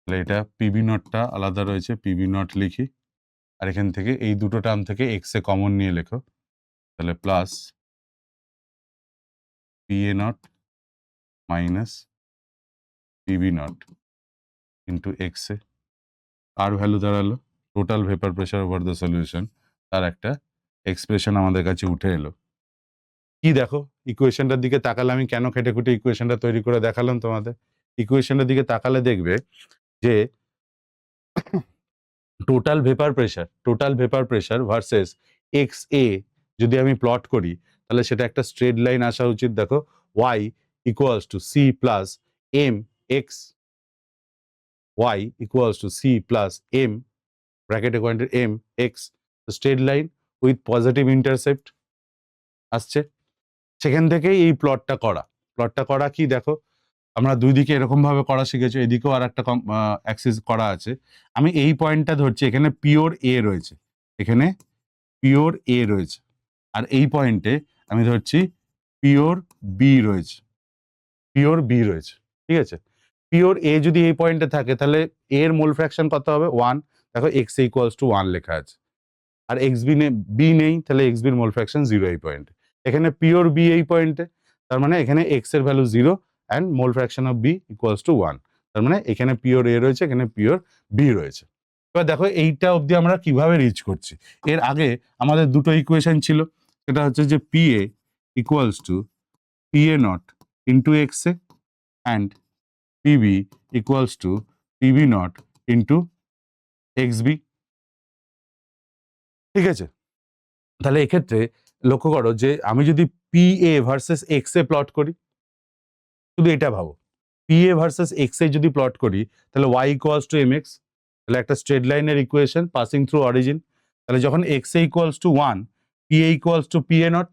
তাহলে এটা PB নটটা আলাদা রয়েছে, PB not লিখি, আর এখান থেকে এই দুটো টার্ম থেকে এক্স এ কমন নিয়ে লেখো, তাহলে plus PA naught minus PB naught into XA, আর ভ্যালু দাঁড়ালো total vapour pressure over the solution, তার একটা এক্সপ্রেশন আমাদের কাছে উঠে এলো। কি দেখো ইকুয়েশনটার দিকে তাকালে, আমি কেন খেটে খুঁটে ইকুয়েশনটা তৈরি করে দেখালাম তোমাদের, ইকুয়েশনটার দিকে তাকালে দেখবে যে total vapour pressure versus X A যদি আমি প্লট করি তাহলে সেটা একটা স্ট্রেট লাইন আসা উচিত। দেখো y equals to C plus M X, y equals to C plus M ব্র্যাকেটে quantity M X, straight line with positive intercept আসছে। সেখান থেকেই এই প্লটটা করা কি দেখো, আমরা দুই দিকে এরকম ভাবে করা শিখেছি, এদিকেও আর একটা অ্যাক্সিস করা আছে। আমি এই পয়েন্টটা ধরছি, এখানে পিওর এ রয়েছে, এখানে পিওর এ রয়েছে, আর এই পয়েন্টে আমি ধরছি পিওর বি রয়েছে, ঠিক আছে। পিওর এ যদি এই পয়েন্টে থাকে তাহলে এর মোল ফ্র্যাকশন কত হবে 1, দেখো এক্স ইকুয়ালস টু 1 লেখা আছে, আর এক্স বি নেই, তাহলে এক্স বির মোল ফ্র্যাকশন 0 এই পয়েন্টে, এখানে পিওর বি এই পয়েন্টে, তার মানে এখানে এক্স এর value 0 and mole fraction of B equals to 1, তার মানে এখানে পিওর এ রয়েছে, এখানে পিওর বি রয়েছে। এবার দেখো এইটা অবধি আমরা কিভাবে রিচ করছি। এর আগে আমাদের দুটো ইকুয়েশন ছিল, সেটা হচ্ছে যে P A equals to P A naught into X A and PB equals to PB naught into X B, ঠিক আছে। তাহলে এক্ষেত্রে লক্ষ্য করো যে আমি যদি P A versus X A plot করি, শুধু এটা ভাবো, P A versus X A যদি প্লট করি তাহলে Y equals to M X, তাহলে একটা স্ট্রেট লাইনের ইকুয়েশন পাসিং থ্রু অরিজিন, তাহলে যখন x A equals to 1 P A equals to P A not,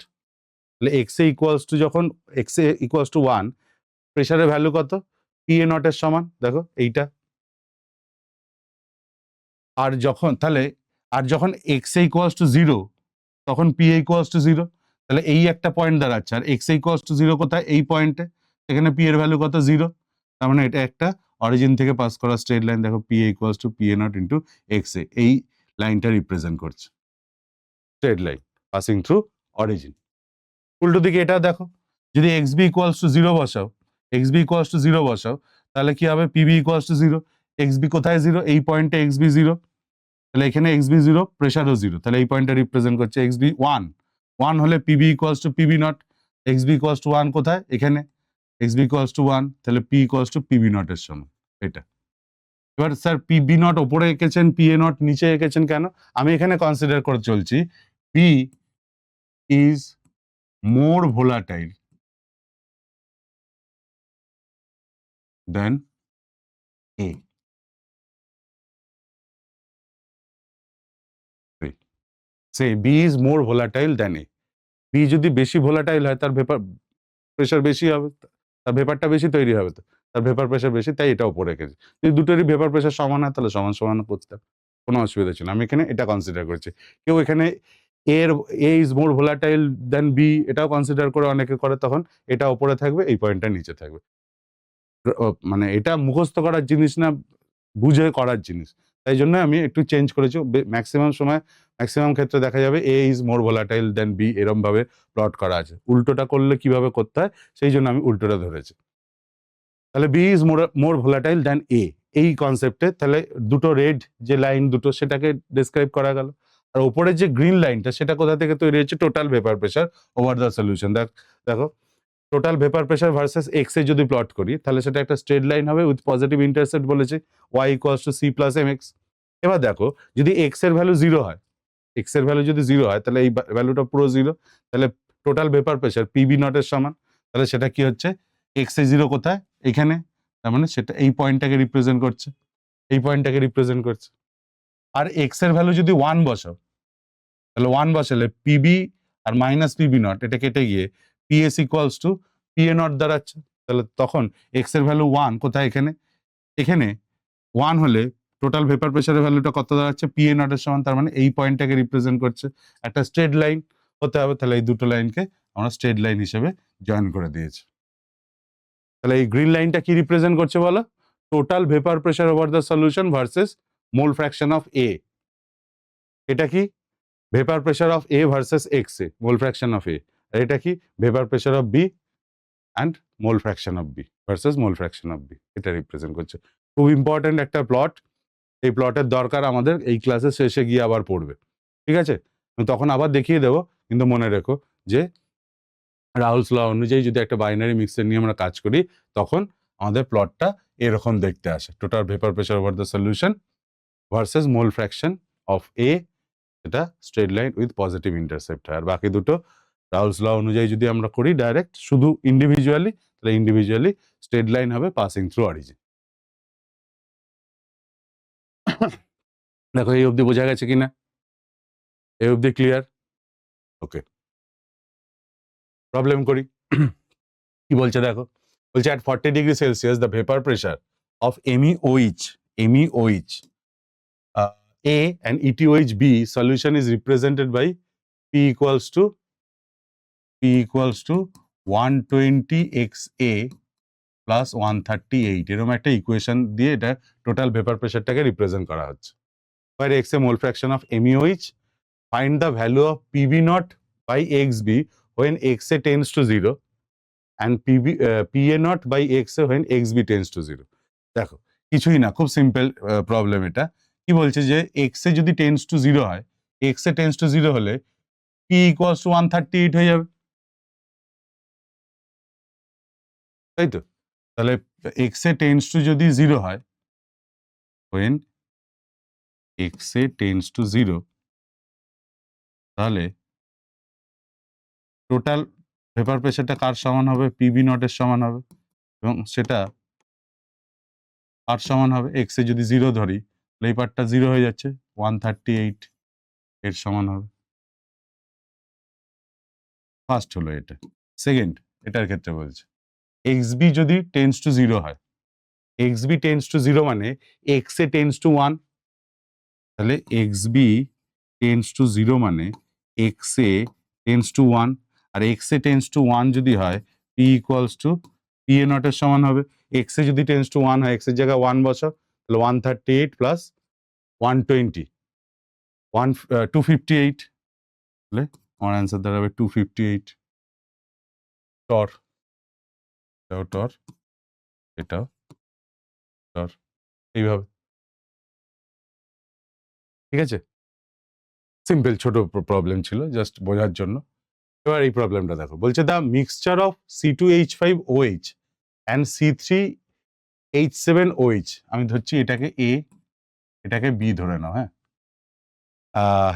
তাহলে এক্স এ ইকুয়ালস টু যখন এক্স এ ইকুয়ালস টু 1 প্রেশারের ভ্যালু কত পি এ নটের সমান, দেখো এইটা। আর যখন এক্স এ ইকুয়ালস টু 0 তখন পি এ ইকুয়ালস টু 0, তাহলে এই একটা পয়েন্ট দাঁড়াচ্ছে, আর এক্স এ ইকুয়ালস টু 0 কোথায় এই পয়েন্টে, এখানে পি এর ভ্যালু কত 0, তার মানে এটা একটা অরিজিন থেকে পাস করা স্ট্রেট লাইন, দেখো P A equals to P A naught into X A, এই লাইনটা রিপ্রেজেন্ট করছে straight line passing through origin. উল্টো দিকে এটা দেখো, যদি এক্স বি ইকুয়ালস টু 0 বসাও, তাহলে কি হবে PB equals to 0, X B কোথায় 0 এই পয়েন্টে এক্স বি 0, তাহলে এখানে এক্স বি 0 প্রেশারও 0, তাহলে এই পয়েন্টটা রিপ্রেজেন্ট করছে এক্স বি 1 হলে PB equals to PB naught, X B equals to 1 কোথায় এখানে এক্স বি ইকুয়ালস টু 1, তাহলে P equals to PB naught এর সমান এটা। এবার স্যার পিবি নট ওপরে এঁকেছেন পি এ নট নিচে এঁকেছেন কেন, আমি এখানে কনসিডার করে চলছি P is more volatile than A, say B is more volatile than A, B যদি বেশি ভোলাটাইল হয় তার ভেপার প্রেশার বেশি হবে, তার ভেপারটা বেশি তৈরি হবে, তো তার ভেপার প্রেশার বেশি, তাই এটা উপরে রেখেছি। যদি দুটোরই ভেপার প্রেশার সমান হয় তাহলে সমান সমান করতে কোনো অসুবিধা ছিল না, আমি এখানে এটা কনসিডার করছি। কেউ এখানে এর A is more volatile than B এটাও কনসিডার করে অনেকে করে, তখন এটা উপরে থাকবে এই পয়েন্টটা নিচে থাকবে, মানে এটা মুখস্থ করার জিনিস না, বুঝে করার জিনিস, তাই জন্য আমি একটু চেঞ্জ করেছি। ম্যাক্সিমাম ক্ষেত্রে দেখা যাবে A is more volatile than B এরম ভাবে প্লট করা আছে, উল্টোটা করলে কিভাবে করতে হয় সেই জন্য আমি উল্টোটা ধরেছি। তাহলে B is more volatile than এ, এই কনসেপ্টে তাহলে দুটো রেড যে লাইন দুটো সেটাকে ডিসক্রাইব করা গেল, আর উপরের যে গ্রিন লাইনটা সেটা কোথা থেকে তৈরি হচ্ছে total vapour pressure over the solution. দেখো total vapour pressure versus X A যদি প্লট করি তাহলে সেটা একটা স্ট্রেট লাইন হবে উইথ পজিটিভ ইন্টারসেপ্ট বলেছে, Y equals to C plus M X. এবার দেখো যদি এক্স এর ভ্যালু 0 হয়, যদি 0 হয় তাহলে এই ভ্যালুটা পুরো 0, তাহলে total vapour pressure PB naught এর সমান, তাহলে সেটা কি হচ্ছে এক্স এ 0 কোথায় এখানে, তার মানে সেটা এই পয়েন্টটাকে রিপ্রেজেন্ট করছে, আর এক্স এর ভ্যালু যদি 1 বসাও তাহলে 1 বসালে পিবি আর মাইনাস পিবি নট এটা কেটে গিয়ে PS equals to P A naught দাঁড়াচ্ছে, তাহলে তখন এক্স এর ভ্যালু 1 কোথায় এখানে 1 হলে টোটাল ভেপার প্রেশারের ভ্যালুটা কত দাঁড়াচ্ছে পি এ নট এর সমান, তার মানে এই পয়েন্টটাকে রিপ্রেজেন্ট করছে, একটা স্ট্রেট লাইন হতে হবে, তাহলে এই দুটো লাইনকে আমরা স্ট্রেট লাইন হিসেবে জয়েন করে দিয়েছি। তাহলে এই গ্রিন লাইনটা কি রিপ্রেজেন্ট করছে বলো, total vapour pressure over the solution versus mole fraction of A, এটা কি vapour pressure of A versus X A mole fraction of A, আর এটা কি vapour pressure of B and mole fraction of B versus mole fraction of B, এটা represent করছে। খুব important একটা plot. এই প্লটের দরকার আমাদের এই ক্লাসের শেষে গিয়ে আবার পড়বে, ঠিক আছে? তখন আবার দেখিয়ে দেবো, কিন্তু মনে রেখো যে রাহুলস ল অনুযায়ী যদি একটা বাইনারি মিক্সচার নিয়ে আমরা কাজ করি, তখন আমাদের প্লটটা এরকম দেখতে আসে। Total vapour pressure over the solution versus mole fraction of A, এটা straight line with positive intercept হয়। আর বাকি দুটো রাহুলস ল অনুযায়ী যদি আমরা করি ডাইরেক্ট শুধু ইন্ডিভিজুয়ালি, তাহলে ইন্ডিভিজুয়ালি স্ট্রেট লাইন হবে পাসিং থ্রু অরিজিন। দেখো এই অবধি বোঝা গেছে কিনা? এই অবধি ক্লিয়ার? ওকে, প্রবলেম করি। কি বলছে দেখো, বলছে at 40 degree Celsius the vapor pressure of MEOH A and ETOH B solution is represented by P equals to 120 XA plus 138, এরকম একটা ইকুয়েশন দিয়ে এটা টোটাল ভেপার প্রেশারটাকে রিপ্রেজেন্ট করা হচ্ছে। where X a mole fraction of MEOH, find the value of PV naught by XB when XA tends to 0 and PA naught by XA when XB tends to 0. দেখো কিছুই না, খুব simple problem এটা। কি বলছে যে XA যদি tense to 0 হয়, XA টেন্স টু 0 হলে P equals to 138 হয়ে যাবে, তাই তো? তাহলে XA টেন্স টু যদি 0 হয়, when XA tends to 0, তাহলে টোটাল ভেপার প্রেশারটা কার সমান হবে? পিবি নটের সমান হবে, এবং সেটা কার সমান হবে? এক্স এ যদি 0 ধরি, তাহলে এই পার্টটা 0 হয়ে যাচ্ছে, 138 এর সমান হবে। ফার্স্ট হলো এটা। সেকেন্ড, এটার ক্ষেত্রে বলছে এক্সবি যদি টেন্স টু 0 হয়, এক্সবি টেন্স টু 0 মানে এক্স এ টেন্স টু 1, তাহলে এক্সবি টেন্স টু 0 মানে এক্স এ টেন্স টু 1, আর এক্স এ টেন্স টু 1 যদি হয়, P equals to P A নটের সমান হবে। এক্স এ যদি টেন্স টু 1 হয়, এক্স এর জায়গায় 1 বসাও, তাহলে 138 প্লাস 120, 258, তাহলে আমার অ্যান্সার দাঁড়াবে 258 টর। এটাও টর, এটাও টর, এইভাবে, ঠিক আছে? সিম্পল ছোট প্রবলেম ছিল, জাস্ট বোঝার জন্য। এবার এই প্রবলেমটা দেখো, বলছে the mixture of C2H5OH and C3H7OH, আমি ধরছি এটাকে এ, এটাকে বি ধরে নাও, হ্যাঁ,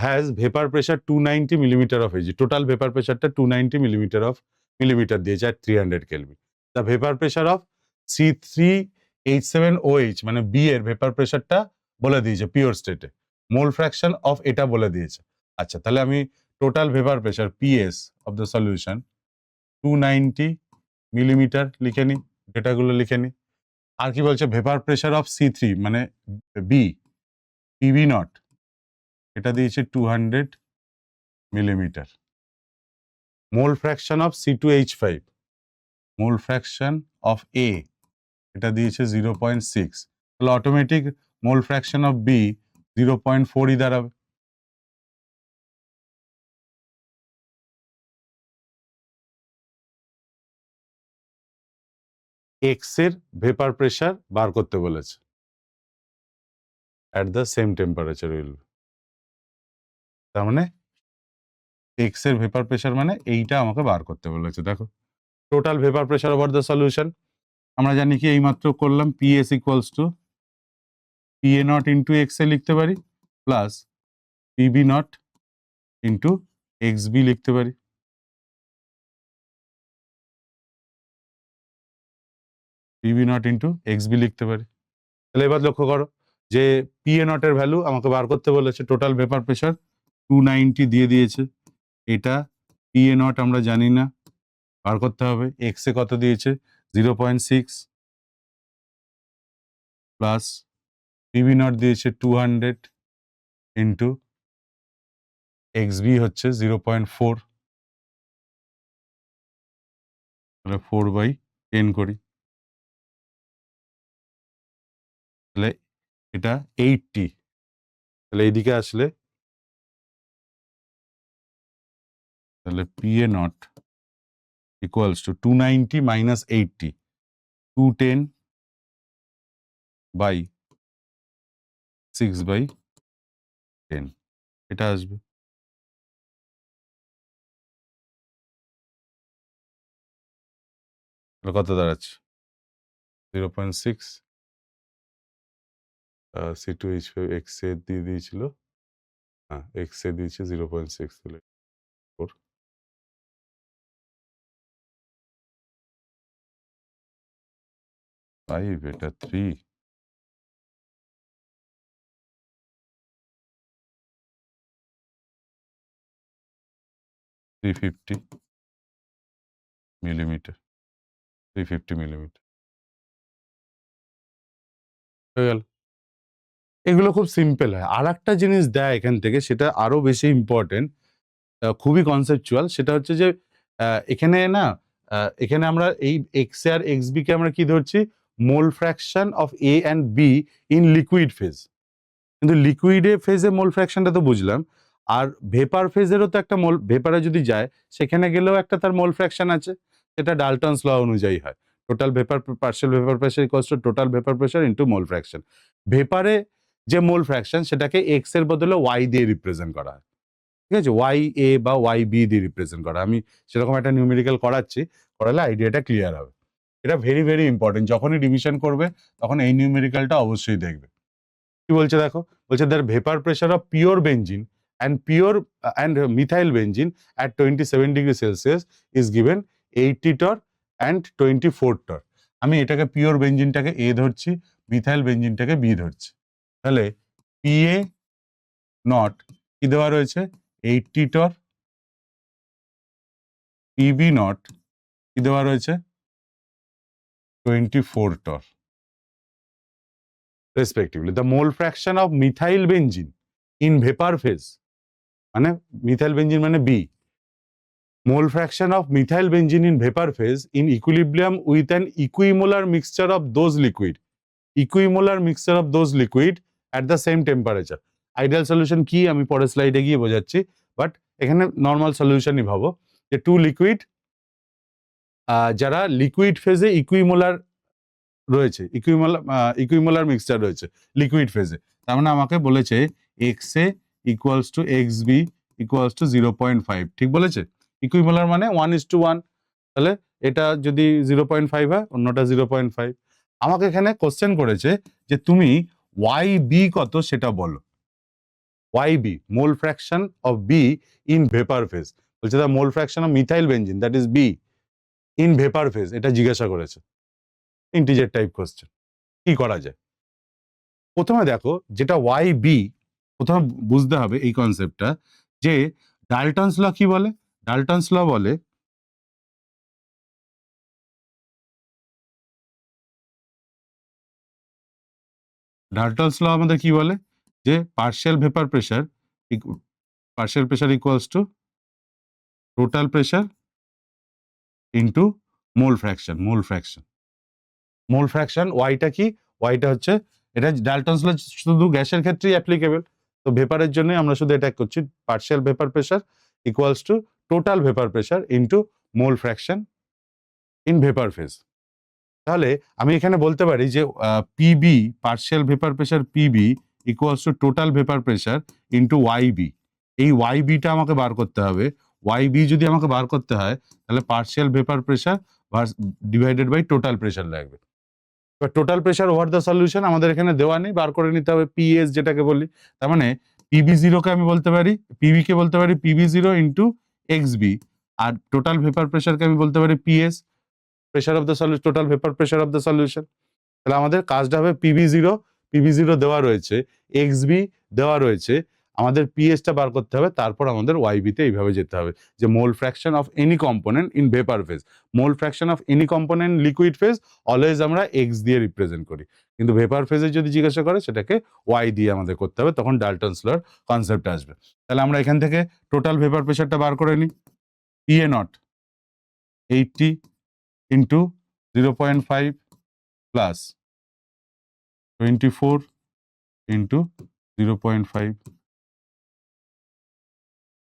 has vapour pressure 290 millimetre of Hg. Total vapour প্রেশারটা 290 মিলিমিটার দিয়েছে at 300 kelvin. The vapour pressure of C3H7OH মানে বি এর ভেপার প্রেশারটা বলে দিয়েছে পিওর স্টেটে, মোল ফ্র্যাকশন অফ এটা বলে দিয়েছে। আচ্ছা, তাহলে আমি total vapour pressure PS of the solution 290 millimetre লিখে নিই, ডেটাগুলো লিখে নিই। আর কি বলছে, ভেপার প্রেশার অফ C3 মানে বি, পিভি নট, এটা দিয়েছে 200 millimetre. Mole fraction of C2H5, mole fraction of A, এটা দিয়েছে 0.6, তাহলে automatic mole fraction of B 0.4ই দাঁড়াবে। এক্স এর ভেপার প্রেশার বার করতে বলেছে at the same temperature will, তার মানে এক্স এর ভেপার প্রেশার মানে এইটা আমাকে বার করতে বলেছে। দেখো total vapour pressure over the solution আমরা জানি কি, এইমাত্র করলাম, PS equals to PA naught into X A লিখতে পারি, plus PB naught into X B লিখতে পারি। PB naught into X B লিখতে পারি। তাহলে এবার লক্ষ্য করো যে পিএ নটের ভ্যালু আমাকে বার করতে বলেছে, টোটাল ভেপার প্রেশার 290 দিয়ে দিয়েছে, এটা পিএ নট আমরা জানি না, বার করতে হবে। এক্স এ কত দিয়েছে? 0.6, প্লাস পিবি নট দিয়েছে 200 ইন্টু এক্স বি হচ্ছে 0.4, তাহলে 4/10 করি, তাহলে এটা 80, তাহলে এইদিকে আসলে তাহলে PA not equals to 290 minus 80, 210 by 6 by 10 এটা আসবে। কত দাঁড়াচ্ছে? 0.6 C2H5 X এ দিয়ে দিয়েছিল, হ্যাঁ X এ দিয়েছে 0.6 তাহলে 4 5 এটা 3 350 মিলিমিটার, 350 মিলিমিটার হয়ে গেল। এগুলো খুব সিম্পল হয়। আর একটা জিনিস দেয় এখান থেকে, সেটা আরো বেশি ইম্পর্টেন্ট, খুবই কনসেপচুয়াল। সেটা হচ্ছে যে এখানে না, এখানে আমরা এই এক্স এ আর এক্স বি কে আমরা কি ধরছি? মোল fraction of A and be in liquid phase. কিন্তু লিকুইডে ফেজে মোল ফ্র্যাকশনটা তো বুঝলাম, আর ভেপার ফেজেরও তো একটা মোল, ভেপারে যদি যায় সেখানে গেলেও একটা তার মোল ফ্র্যাকশন আছে, এটা ডাল্টনস ল অনুযায়ী হয়। Total vapour, partial vapour pressure equals to total vapour pressure into mole fraction. ভেপারে যে মোল ফ্র্যাকশন সেটাকে এক্স এর বদলে ওয়াই দিয়ে রিপ্রেজেন্ট করা হয়, ঠিক আছে? ওয়াই এ বা ওয়াই বি দিয়ে রিপ্রেজেন্ট করা। আমি সেরকম একটা নিউমেরিক্যাল করাচ্ছি, করালে আইডিয়াটা ক্লিয়ার হবে। এটা ভেরি ভেরি ইম্পর্টেন্ট, যখনই রিভিশন করবে তখন এই নিউমেরিক্যালটা অবশ্যই দেখবে। কি বলছে দেখো, বলছে the vapour pressure of pure benzene and methyl benzene at 27 degree Celsius is given 80 torr and 24 torr। আমি এটাকে পিওর বেঞ্জিনটাকে এ ধরছি, মিথাইল বেঞ্জিনটাকে বি ধরছি। তাহলে পিএ নট কি দেওয়া রয়েছে? 80 torr, পিবি নট কি দেওয়া রয়েছে? 24 torr respectively। The mole fraction of methyl benzene in vapor phase, মানে মিথাইল বেঞ্জিন মানে B, mole fraction of methyl benzene in vapor phase in equilibrium with an equimolar mixture of those liquid at the same temperature। Ideal solution কি আমি পরের স্লাইডে গিয়ে বোঝাচ্ছি, but এখানে normal সলিউশনই ভাবো যে টু লিকুইড যারা লিকুইড ফেজে ইকুইমোলার রয়েছে, ইকুইমোলার মিক্সচার রয়েছে লিকুইড ফেজে, তার মানে আমাকে বলেছে X A equals to X B equals to 0.5, ঠিক বলেছে? ইকুইমোলার মানে 1:1, তাহলে এটা যদি 0.5 হয় অন্যটা 0.5। আমাকে এখানে কোশ্চেন করেছে যে তুমি ওয়াই বি কত সেটা বলো। Y B, mole fraction of B in vapour phase, বলছে the mole fraction of methyl benzene that is B in vapour phase, এটা জিজ্ঞাসা করেছে। ইন্টিজার টাইপ কোশ্চেন, কি করা যায়? প্রথমে দেখো যেটা ওয়াই বি, প্রথমে বুঝতে হবে এই কনসেপ্টটা যে ডাল্টনস ল কি বলে। ডাল্টনস ল বলে ডাল্টনস ল আমাদের কি বলে যে partial pressure equals to total pressure into mole fraction. Mole fraction ওয়াইটা কি? ওয়াইটা হচ্ছে, এটা ডাল্টনস ল শুধু গ্যাসের ক্ষেত্রেই অ্যাপ্লিকেবল, তো ভেপারের জন্য আমরা শুধু এটা করছি, partial vapour pressure equals to total vapour pressure into mole fraction in vapour phase. তাহলে আমি এখানে বলতে পারি যে PB, partial vapour pressure PB equals to total vapour pressure into ওয়াইবি। এই ওয়াইবিটা আমাকে বার করতে হবে। ওয়াইবি যদি আমাকে বার করতে হয় তাহলে partial vapour pressure divided by total pressure লাগবে। এবার total pressure over the solution আমাদের এখানে দেওয়া নেই, বার করে নিতে হবে পিএস যেটাকে বলি। তার মানে পিবি জিরোকে আমি বলতে পারি, পিবি কে বলতে পারি PB zero into X B, আর টোটাল ভেপার প্রেশারকে আমি বলতে পারি PS, pressure of the solution, total vapour pressure of the solution. তাহলে আমাদের কাজটা হবে পিবি জিরো দেওয়া রয়েছে, এক্স বি দেওয়া রয়েছে, আমাদের পিএসটা বার করতে হবে, তারপর আমাদের ওয়াইবি তে এইভাবে যেতে হবে যে mole fraction of any component in vapour phase, mole fraction of any component liquid phase always আমরা এক্স দিয়ে রিপ্রেজেন্ট করি, কিন্তু ভেপার ফেজে যদি জিজ্ঞাসা করে সেটাকে ওয়াই দিয়ে আমাদের করতে হবে, তখন ডাল্টনস লর কনসেপ্ট আসবে। তাহলে আমরা এখান থেকে টোটাল ভেপার প্রেশারটা বার করে নিই, PA not 80 into 0.5 plus 24 into 0.5,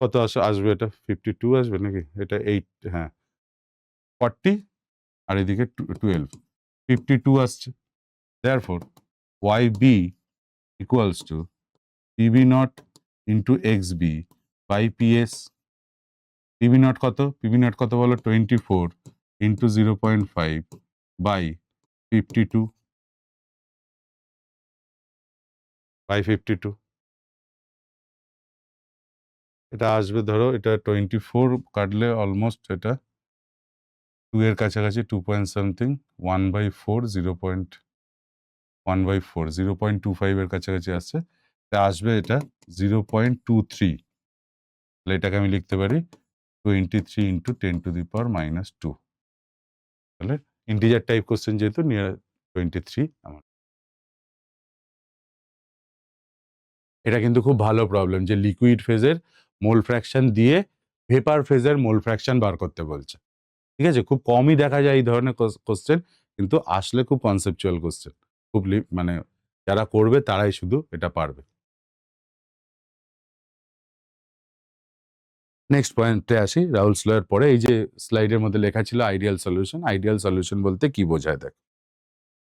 কত আসবে? এটা 52 আসবে নাকি? এটা 8, হ্যাঁ 40 আর এদিকে 12, 52 আসছে। Therefore YB equals to PB naught into XB by PS. PB naught কত? PB naught কত বলো? 24 into 0.5 by 52 by 52। এটা আসবে ধরো, এটা 24 কাটলে অলমোস্ট এটা 2 এর কাছাকাছি, 2 পয়েন্ট সামথিং, 1/4, 0.1/4, 0.25 এর কাছাকাছি আসছে। এটা আসবে এটা 0.23। তাহলে এটাকে আমি লিখতে পারি 23 into 10 to the power minus 2। তাহলে ইন্টিজার টাইপ কোশ্চেন যেহেতু নিয়ার 23 আমার। এটা কিন্তু খুব ভালো প্রবলেম যে লিকুইড ফেজের মোল ফ্র্যাকশন দিয়ে ভেপার ফেজের মোল ফ্র্যাকশন বার করতে বলছে। ঠিক আছে, খুব কমই দেখা যায় এই ধরনের কোশ্চেন, কিন্তু আসলে খুব কনসেপচুয়াল কোশ্চেন, খুব মানে যারা করবে তারাই শুধু এটা পারবে। নেক্সট পয়েন্টে আসি, রাহুলস লয়ের পরে এই যে স্লাইডের মধ্যে লেখা ছিল আইডিয়াল সলিউশন। আইডিয়াল সলিউশন বলতে কি বোঝায় দেখ,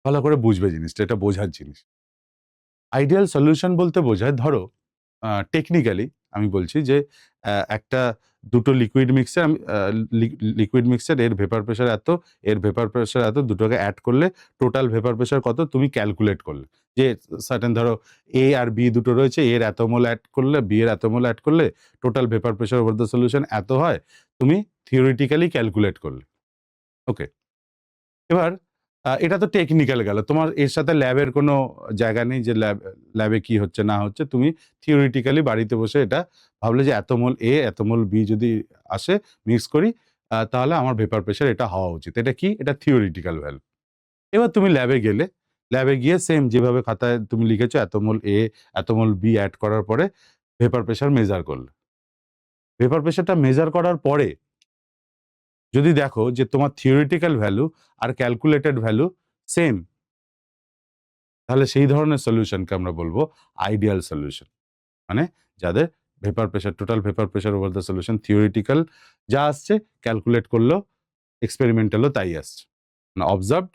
ভালো করে বুঝবে জিনিসটা, এটা বোঝার জিনিস। আইডিয়াল সলিউশন বলতে বোঝায়, ধরো টেকনিক্যালি আমি বলছি যে একটা দুটো লিকুইড মিক্সচার, আমি লিকুইড মিক্সচার, এর ভেপার প্রেশার এত, এর ভেপার প্রেশার এত, দুটোকে অ্যাড করলে টোটাল ভেপার প্রেশার কত তুমি ক্যালকুলেট করলে, যে সার্টেন ধরো এ আর বি দুটো রয়েছে, এর এত মোল অ্যাড করলে বি এর এত মোল অ্যাড করলে total vapour pressure over the solution এত হয়, তুমি থিওরিটিক্যালি ক্যালকুলেট করলে। ওকে, এবার এটা তো টেকনিক্যাল গেল, তোমার এর সাথে ল্যাবের কোনো জায়গা নেই যে ল্যাবে কি হচ্ছে না হচ্ছে, তুমি থিওরিটিক্যালি বাড়িতে বসে এটা ভাবলে যে এত মোল এ এত মোল বি যদি আসে মিক্স করি, তাহলে আমার ভেপার প্রেশার এটা হওয়া উচিত। এটা কি? এটা থিওরিটিক্যাল ভ্যালু। এবার তুমি ল্যাবে গেলে, ল্যাবে গিয়ে সেম যেভাবে খাতায় তুমি লিখেছো এত মোল এ এত মোল বি অ্যাড করার পরে ভেপার প্রেশার মেজার করলে, ভেপার প্রেশারটা মেজার করার পরে যদি দেখো যে তোমার থিওরিটিক্যাল ভ্যালু আর ক্যালকুলেটেড ভ্যালু সেম, তাহলে সেই ধরনের সলিউশনকে আমরা বলবো আইডিয়াল সলিউশন। মানে যাদের vapour pressure, total vapour pressure over the solution theoretical যা আসছে, ক্যালকুলেট করলেও এক্সপেরিমেন্টালও তাই আসছে, মানে অবজার্ভড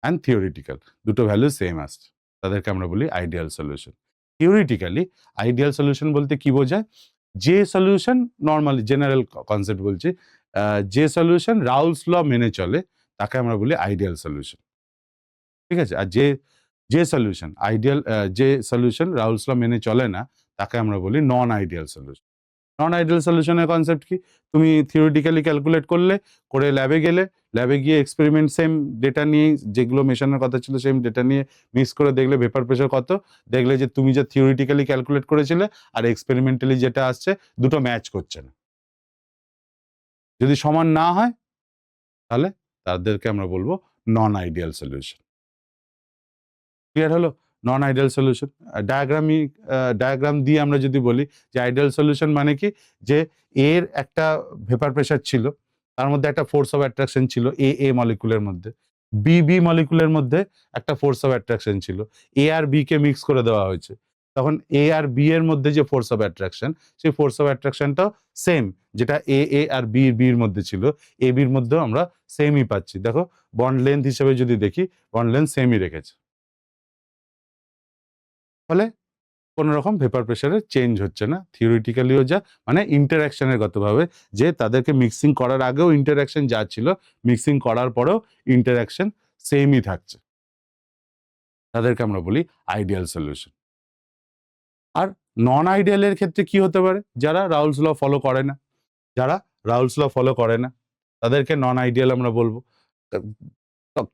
অ্যান্ড থিওরিটিক্যাল দুটো ভ্যালু সেম আসছে, তাদেরকে আমরা বলি ideal solution. Theoretically ideal solution বলতে কি বোঝায়? যে সলিউশন, নর্মালি জেনারেল কনসেপ্ট বলছি, যে সলিউশন রাউলস ল মেনে চলে তাকে আমরা বলি আইডিয়াল সলিউশন। ঠিক আছে, আর যে সলিউশন আইডিয়াল, যে সলিউশন রাউলস ল মেনে চলে না তাকে আমরা বলি নন আইডিয়াল সলিউশন। নন আইডিয়াল সলিউশনের কনসেপ্ট কি? তুমি থিওরিটিক্যালি ক্যালকুলেট করলে, করে ল্যাবে গেলে, ল্যাবে গিয়ে এক্সপেরিমেন্ট সেম ডেটা নিয়ে, যেগুলো মেশানোর কথা ছিল সেম ডেটা নিয়ে মিক্স করে দেখলে ভেপার প্রেশার কত, দেখলে যে তুমি যে থিওরিটিক্যালি ক্যালকুলেট করেছিলে আর এক্সপেরিমেন্টালি যেটা আসছে দুটো ম্যাচ করছে না। যদি সমান না হয় তাহলে তাদেরকে আমরা বলবো নন আইডিয়াল সলিউশন। ক্লিয়ার হলো? নন আইডিয়াল সলিউশন ডায়াগ্রাম দিয়ে আমরা যদি বলি যে আইডিয়াল সলিউশন মানে কি, যে এর একটা ভেপার প্রেশার ছিল, তার মধ্যে একটা ফোর্স অফ অ্যাট্রাকশন ছিল এ মলিকুলের মধ্যে, বি মলিকুলের মধ্যে একটা ফোর্স অফ অ্যাট্রাকশন ছিল, এ আর বি কে মিক্স করে দেওয়া হয়েছে, তখন এ আর বি এর মধ্যে যে ফোর্স অফ অ্যাট্রাকশন, সেই ফোর্স অফ অ্যাট্রাকশনটাও সেম, যেটা এ আর বির মধ্যে ছিল, এ বির মধ্যেও আমরা সেমই পাচ্ছি। দেখো বন্ড লেন্থ হিসেবে যদি দেখি, বন্ড লেন্থ সেমই রেখেছে, ফলে কোনো রকম ভেপার প্রেশারের চেঞ্জ হচ্ছে না। থিওরিটিক্যালিও যা, মানে ইন্টারঅ্যাকশনের গতভাবে, যে তাদেরকে মিক্সিং করার আগেও ইন্টারঅ্যাকশন যা ছিল, মিক্সিং করার পরেও ইন্টারঅ্যাকশন সেমই থাকছে, তাদেরকে আমরা বলি আইডিয়াল সলিউশন। আর নন আইডিয়ালের ক্ষেত্রে কি হতে পারে? যারা রাউলস ল ফলো করে না, যারা রাউলস ল ফলো করে না তাদেরকে নন আইডিয়াল আমরা বলবো।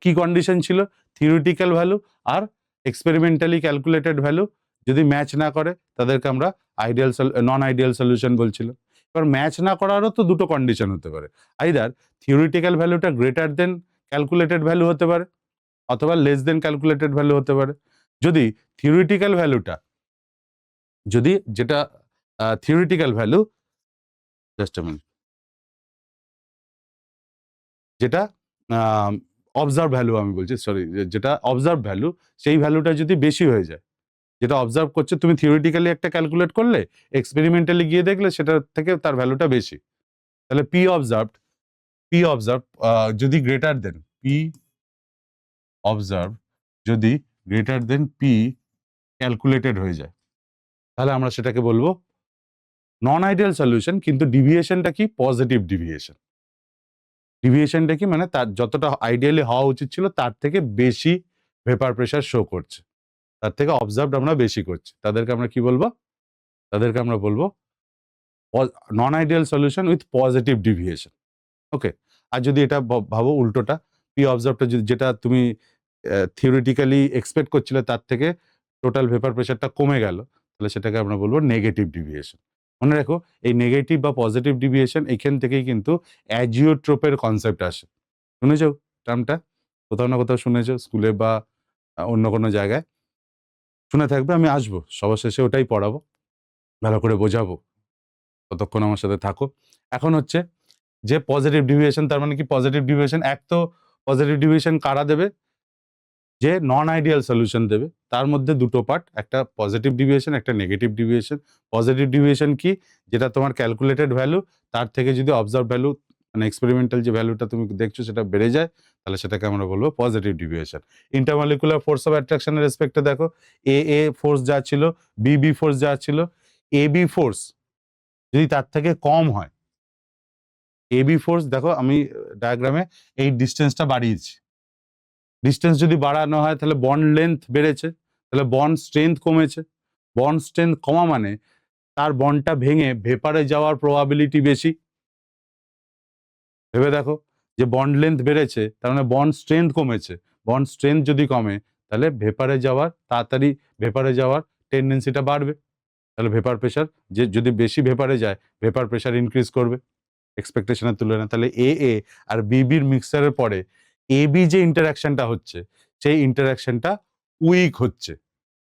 কি কন্ডিশন ছিল? থিওরিটিক্যাল ভ্যালু আর এক্সপেরিমেন্টালি ক্যালকুলেটেড ভ্যালু যদি ম্যাচ না করে তাদেরকে আমরা নন আইডিয়াল সলিউশন বলছিলাম। এবার ম্যাচ না করারও তো দুটো কন্ডিশন হতে পারে, আইদার থিওরিটিক্যাল ভ্যালুটা গ্রেটার দেন ক্যালকুলেটেড ভ্যালু হতে পারে, অথবা লেস দেন ক্যালকুলেটেড ভ্যালু হতে পারে। যদি থিওরিটিক্যাল ভ্যালুটা, যদি যেটা theoretical value, just a minute, যেটা অবজার্ভ ভ্যালু আমি বলছি, সরি, যেটা অবজার্ভ ভ্যালু, সেই ভ্যালুটা যদি বেশি হয়ে যায়, যেটা অবজার্ভ করছে তুমি থিওরিটিক্যালি একটা ক্যালকুলেট করলে, এক্সপেরিমেন্টালি গিয়ে দেখলে সেটার থেকে তার ভ্যালুটা বেশি, তাহলে পি অবজার্ভড পি অবজার্ভ যদি গ্রেটার দেন পি অবজার্ভ যদি গ্রেটার দেন পি ক্যালকুলেটেড হয়ে যায়, তাহলে আমরা সেটাকে বলবো নন আইডিয়াল সলিউশন। কিন্তু ডিভিয়েশনটা কি? Positive deviation. ডিভিয়েশনটা কি? মানে তার যতটা আইডিয়ালি হওয়া উচিত ছিল তার থেকে বেশি ভেপার প্রেশার শো করছে, তার থেকে অবজার্ভড আমরা বেশি করছি, তাদেরকে আমরা কি বলবো? তাদেরকে আমরা বলবো non ideal solution with positive deviation. Okay. আর যদি এটা ভাবো উল্টোটা, পি অবজার্ভটা যেটা তুমি থিওরিটিক্যালি এক্সপেক্ট করছিলে তার থেকে টোটাল ভেপার প্রেশারটা কমে গেল, তাহলে সেটাকে আমরা বলবো নেগেটিভ ডিভিয়েশন। মনে রাখো এই নেগেটিভ বা পজিটিভ ডিভিয়েশন এখান থেকেই কিন্তু অ্যাজিওট্রোপের কনসেপ্ট আসে। শুনেছো টার্মটা? কোথাও না কোথাও শুনেছো, স্কুলে বা অন্য কোনো জায়গায় শুনে থাকবে। আমি আসবো সবার শেষে, ওটাই পড়াবো, ভালো করে বোঝাবো, ততক্ষণ আমার সাথে থাকো। এখন হচ্ছে যে পজিটিভ ডিভিয়েশন, তার মানে কি? পজিটিভ ডিভিয়েশন এক তো পজিটিভ ডিভিয়েশন কারা দেবে? যে নন আইডিয়াল সলিউশন দেবে। তার মধ্যে দুটো পার্ট, একটা পজিটিভ ডিভিয়েশন, একটা নেগেটিভ ডিভিয়েশন। পজিটিভ ডিভিয়েশন কি? যেটা তোমার ক্যালকুলেটেড ভ্যালু তার থেকে যদি অবজার্ভ ভ্যালু মানে এক্সপেরিমেন্টাল যে ভ্যালুটা তুমি দেখছো সেটা বেড়ে যায়, তাহলে সেটাকে আমরা বলবো positive deviation. Intermolecular force of অ্যাট্রাকশনের রেসপেক্টে দেখো, এ ফোর্স যা ছিল, বি ফোর্স যা ছিল, বি ফোর্স যদি তার থেকে কম হয়, বি ফোর্স দেখো আমি ডায়াগ্রামে এই ডিস্টেন্সটা বাড়িয়েছি। ডিস্টেন্স যদি বাড়ানো হয় তাহলে বন্ড লেন্থ বেড়েছে, তাহলে বন্ড স্ট্রেংথ কমেছে। বন্ড স্ট্রেংথ কমা মানে তার বন্ডটা ভেঙে ভেপারে যাওয়ার প্রবাবিলিটি বেশি। ভেবে দেখো যে বন্ড লেন্থ বেড়েছে তার মানে বন্ড স্ট্রেংথ কমেছে। বন্ড স্ট্রেংথ যদি কমে তাহলে ভেপারে যাওয়ার তাড়াতাড়ি ভেপারে যাওয়ার টেন্ডেন্সিটা বাড়বে। তাহলে ভেপার প্রেশার যে যদি বেশি ভেপারে যায়, ভেপার প্রেশার ইনক্রিজ করবে এক্সপেকটেশনের তুলনায়। তাহলে এ আর বির মিক্সারের পরে বি যে ইন্টারাকশনটা হচ্ছে সেই ইন্টারাকশনটা উইক হচ্ছে।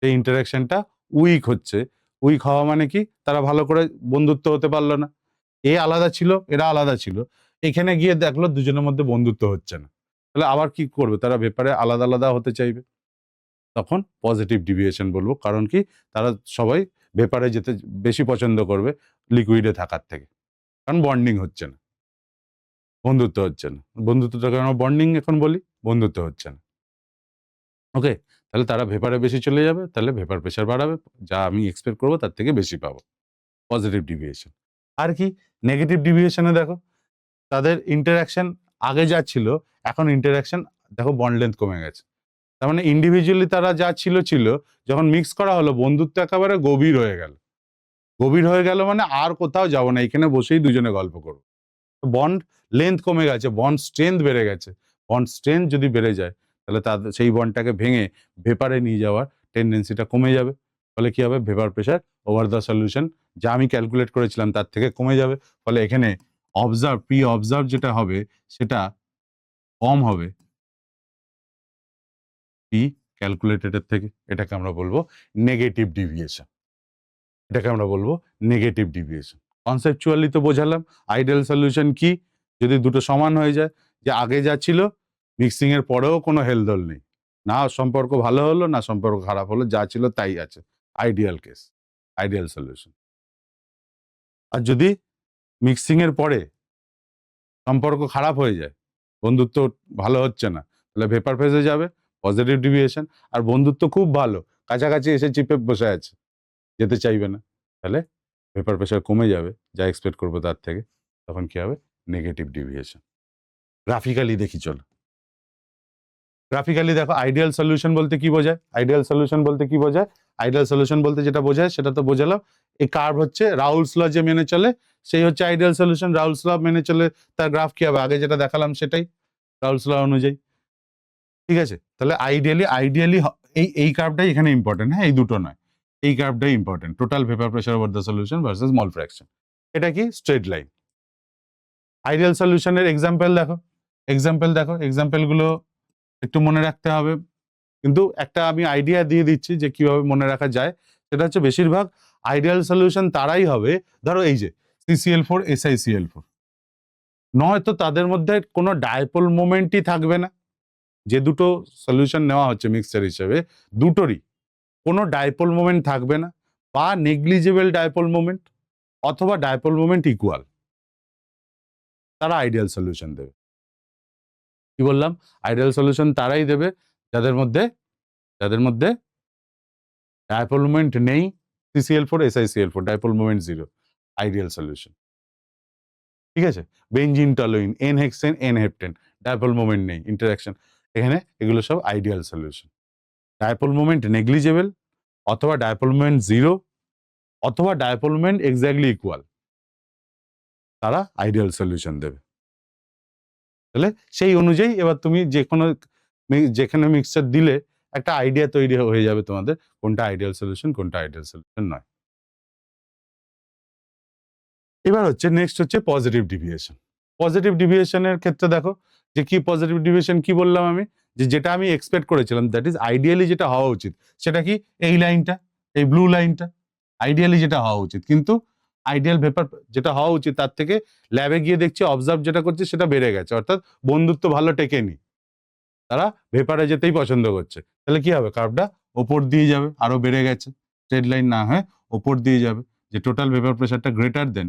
সেই ইন্টারাকশনটা উইক হচ্ছে। উইক হওয়া মানে কি? তারা ভালো করে বন্ধুত্ব হতে পারলো না। আলাদা ছিল, এরা আলাদা ছিল। এখানে গিয়ে দেখলো দুজনের মধ্যে বন্ধুত্ব হচ্ছে না, তাহলে আবার কি করবে? তারা ব্যাপারে আলাদা আলাদা হতে চাইবে। তখন পজিটিভ ডিভিয়েশন বলবো। কারণ কি? তারা সবাই ব্যাপারে যেতে বেশি পছন্দ করবে লিকুইডে থাকার থেকে, কারণ বন্ডিং হচ্ছে না, বন্ধুত্ব হচ্ছে না। বন্ধুত্বটাকে আমরা বন্ডিং এখন বলি, বন্ধুত্ব হচ্ছে না। ওকে, তাহলে তারা ভেপারে বেশি চলে যাবে, তাহলে ভেপার প্রেশার বাড়াবে, যা আমি এক্সপেক্ট করবো তার থেকে বেশি পাবো। Positive deviation. আর কি? নেগেটিভ ডিভিয়েশনে দেখো তাদের ইন্টারাকশন আগে যা ছিল এখন ইন্টারাকশন দেখো বন্ড লেন্থ কমে গেছে। তার মানে ইন্ডিভিজুয়ালি তারা যা ছিল যখন মিক্স করা হলো বন্ধুত্ব একেবারে গভীর হয়ে গেল। গভীর হয়ে গেল মানে আর কোথাও যাব না, এখানে বসেই দুজনে গল্প করবো। বন্ড লেন্থ কমে গেছে, বন্ড স্ট্রেংথ বেড়ে গেছে। বন্ড স্ট্রেংথ যদি বেড়ে যায় তাহলে তাদের সেই বন্ডটাকে ভেঙে ভেপারে নিয়ে যাওয়ার টেন্ডেন্সিটা কমে যাবে। ফলে কি হবে? Vapour pressure over the solution যা আমি ক্যালকুলেট করেছিলাম তার থেকে কমে যাবে। ফলে এখানে পি অবজার্ভ যেটা হবে সেটা কম হবে পি ক্যালকুলেটেডের থেকে। এটাকে আমরা বলবো নেগেটিভ ডিভিয়েশন। এটাকে আমরা বলবো নেগেটিভ ডিভিয়েশন। কনসেপচুয়ালি তো বোঝালাম আইডিয়াল সলিউশন কি? যদি দুটো সমান হয়ে যায়, যে আগে যা ছিল মিক্সিং এর পরেও কোনো হেলদোল নেই, না সম্পর্ক ভালো হলো না সম্পর্ক খারাপ হলো, যা ছিল তাই আছে, আইডিয়াল কেস, আইডিয়াল সলিউশন। আর যদি মিক্সিং এর পরে সম্পর্ক খারাপ হয়ে যায়, বন্ধুত্ব ভালো হচ্ছে না, তাহলে ভেপার ফেজে যাবে, পজিটিভ ডিভিয়েশন। আর বন্ধুত্ব খুব ভালো, কাছাকাছি এসে চিপে বসে আছে, যেতে চাইবে না, তাহলে ভেপার প্রেশার কমে যাবে যা এক্সপেক্ট করবো তার থেকে। তখন কি হবে? Negative deviation. গ্রাফিক্যালি দেখি চলো। গ্রাফিক্যালি দেখো আইডিয়াল সলিউশন বলতে কি বোঝায়? আইডিয়াল সলিউশন বলতে কি বোঝায়? আইডিয়াল সলিউশন বলতে যেটা বোঝায় সেটা তো বোঝালাম। এই কার্ভ হচ্ছে রাউলস ল যে মেনে চলে সেই হচ্ছে আইডিয়াল সলিউশন। রাউলস ল মেনে চলে তার গ্রাফ কি হবে? আগে যেটা দেখালাম সেটাই, রাউলস ল অনুযায়ী। ঠিক আছে, তাহলে আইডিয়ালি এই কার্ভটাই এখানে ইম্পর্টেন্ট। হ্যাঁ, এই দুটো নয়, এই কার্ভটাই important. Total vapour pressure over the solution versus mole fraction. এটা কি? Straight line. আইডিয়াল সলিউশনের এক্সাম্পল দেখো, এক্সাম্পল গুলো একটু মনে রাখতে হবে। কিন্তু একটা আমি আইডিয়া দিয়ে দিচ্ছি যে কিভাবে মনে রাখা যায়। সেটা হচ্ছে বেশিরভাগ আইডিয়াল সলিউশন তারাই হবে, ধরো এই যে CCl4 SiCl4, নয়তো তাদের মধ্যে কোনো ডাইপোল মোমেন্টই থাকবে না। যে দুটো সলিউশন নেওয়া হচ্ছে মিক্সচার হিসেবে, দুটোরই কোনো ডাইপোল মোমেন্ট থাকবে না, বা নেগলিজেবল ডাইপোল মোমেন্ট, অথবা ডাইপোল মোমেন্ট ইকুয়াল। তারা আইডিয়াল সলিউশন দেবে। কি বললাম? আইডিয়াল সলিউশন তারাই দেবে যাদের মধ্যে ডাইপোল মোমেন্ট নেই, CCl4 SiCl4, dipole moment 0, ideal solution. ঠিক আছে? বেনজিন, টলুইন, N-হেক্সেন, N-হেপ্টেন, ডাইপোল মোমেন্ট নেই, ইন্টারঅ্যাকশন, এখানে এগুলো সব ideal solution. Dipole moment negligible, অথবা ডাইপোল মোমেন্ট 0, অথবা ডাইপোল মোমেন্ট এক্স্যাক্টলি ইকুয়াল, তারা আইডিয়াল সলিউশন দেবে। তাহলে সেই অনুযায়ী এবার তুমি যেখানে মিক্সচার দিলে একটা আইডিয়া তৈরি হয়ে যাবে তোমাদের, কোনটা আইডিয়াল সলিউশন, কোনটা আইডিয়াল সলিউশন নয়। এবার নেক্সট হচ্ছে পজিটিভ ডিভিয়েশন। পজিটিভ ডিভিয়েশনের ক্ষেত্রে দেখো যে কি পজিটিভ ডিভিয়েশন, কি বললাম আমি, যেটা আমি এক্সপেক্ট করেছিলাম, দ্যাট ইজ আইডিয়ালি যেটা হওয়া উচিত, সেটা কি এই লাইনটা, এই ব্লু লাইনটা, আইডিয়ালি যেটা হওয়া উচিত। কিন্তু আইডিয়াল ভেপার যেটা হওয়া উচিত তার থেকে ল্যাবে গিয়ে দেখছি অবজার্ভ যেটা করছে সেটা বেড়ে গেছে, অর্থাৎ বন্ধুত্ব ভালো টেকেনি, তারা ভেপারে যেতেই পছন্দ করছে। তাহলে কি হবে, কার্ভটা ওপর দিয়ে যাবে, আরো বেড়ে গেছে, স্ট্রেট লাইন না হয়ে ওপর দিয়ে যাবে, যে টোটাল ভেপার প্রেশারটা গ্রেটার দেন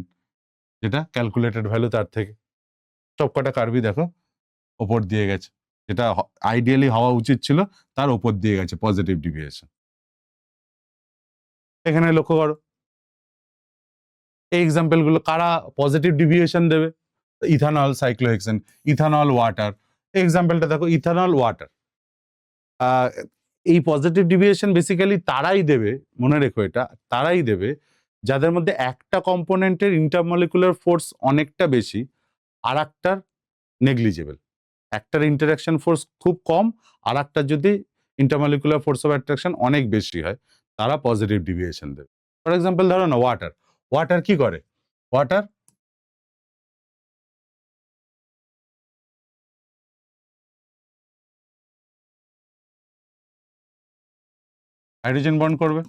যেটা ক্যালকুলেটেড ভ্যালু তার থেকে। সবকটা কার্ভই দেখো ওপর দিয়ে গেছে, যেটা আইডিয়ালি হওয়া উচিত ছিল তার ওপর দিয়ে গেছে পজিটিভ ডিভিয়েশন। এখানে লক্ষ্য করো এই এক্সাম্পল গুলো, কারা পজিটিভ ডিভিয়েশন দেবে? Ethanol, cyclohexane, ethanol, water. এক্সাম্পলটা দেখো, ইথানল, ওয়াটার। এই পজিটিভ ডিভিয়েশন বেসিক্যালি তারাই দেবে, মনে রেখো এটা, তারাই দেবে যাদের মধ্যে একটা কম্পোনেন্টের ইন্টারমলিকুলার ফোর্স অনেকটা বেশি, আর একটার নেগলিজেবল। একটার ইন্টারাকশন ফোর্স খুব কম, আর একটার যদি ইন্টারমলিকুলার ফোর্স অফ অ্যাট্রাকশন অনেক বেশি হয়, তারা পজিটিভ ডিভিয়েশন দেবে। ফর এক্সাম্পল ধরো না ওয়াটার। ওয়াটার কি করে? ওয়াটার হাইড্রোজেন বন্ড করবে,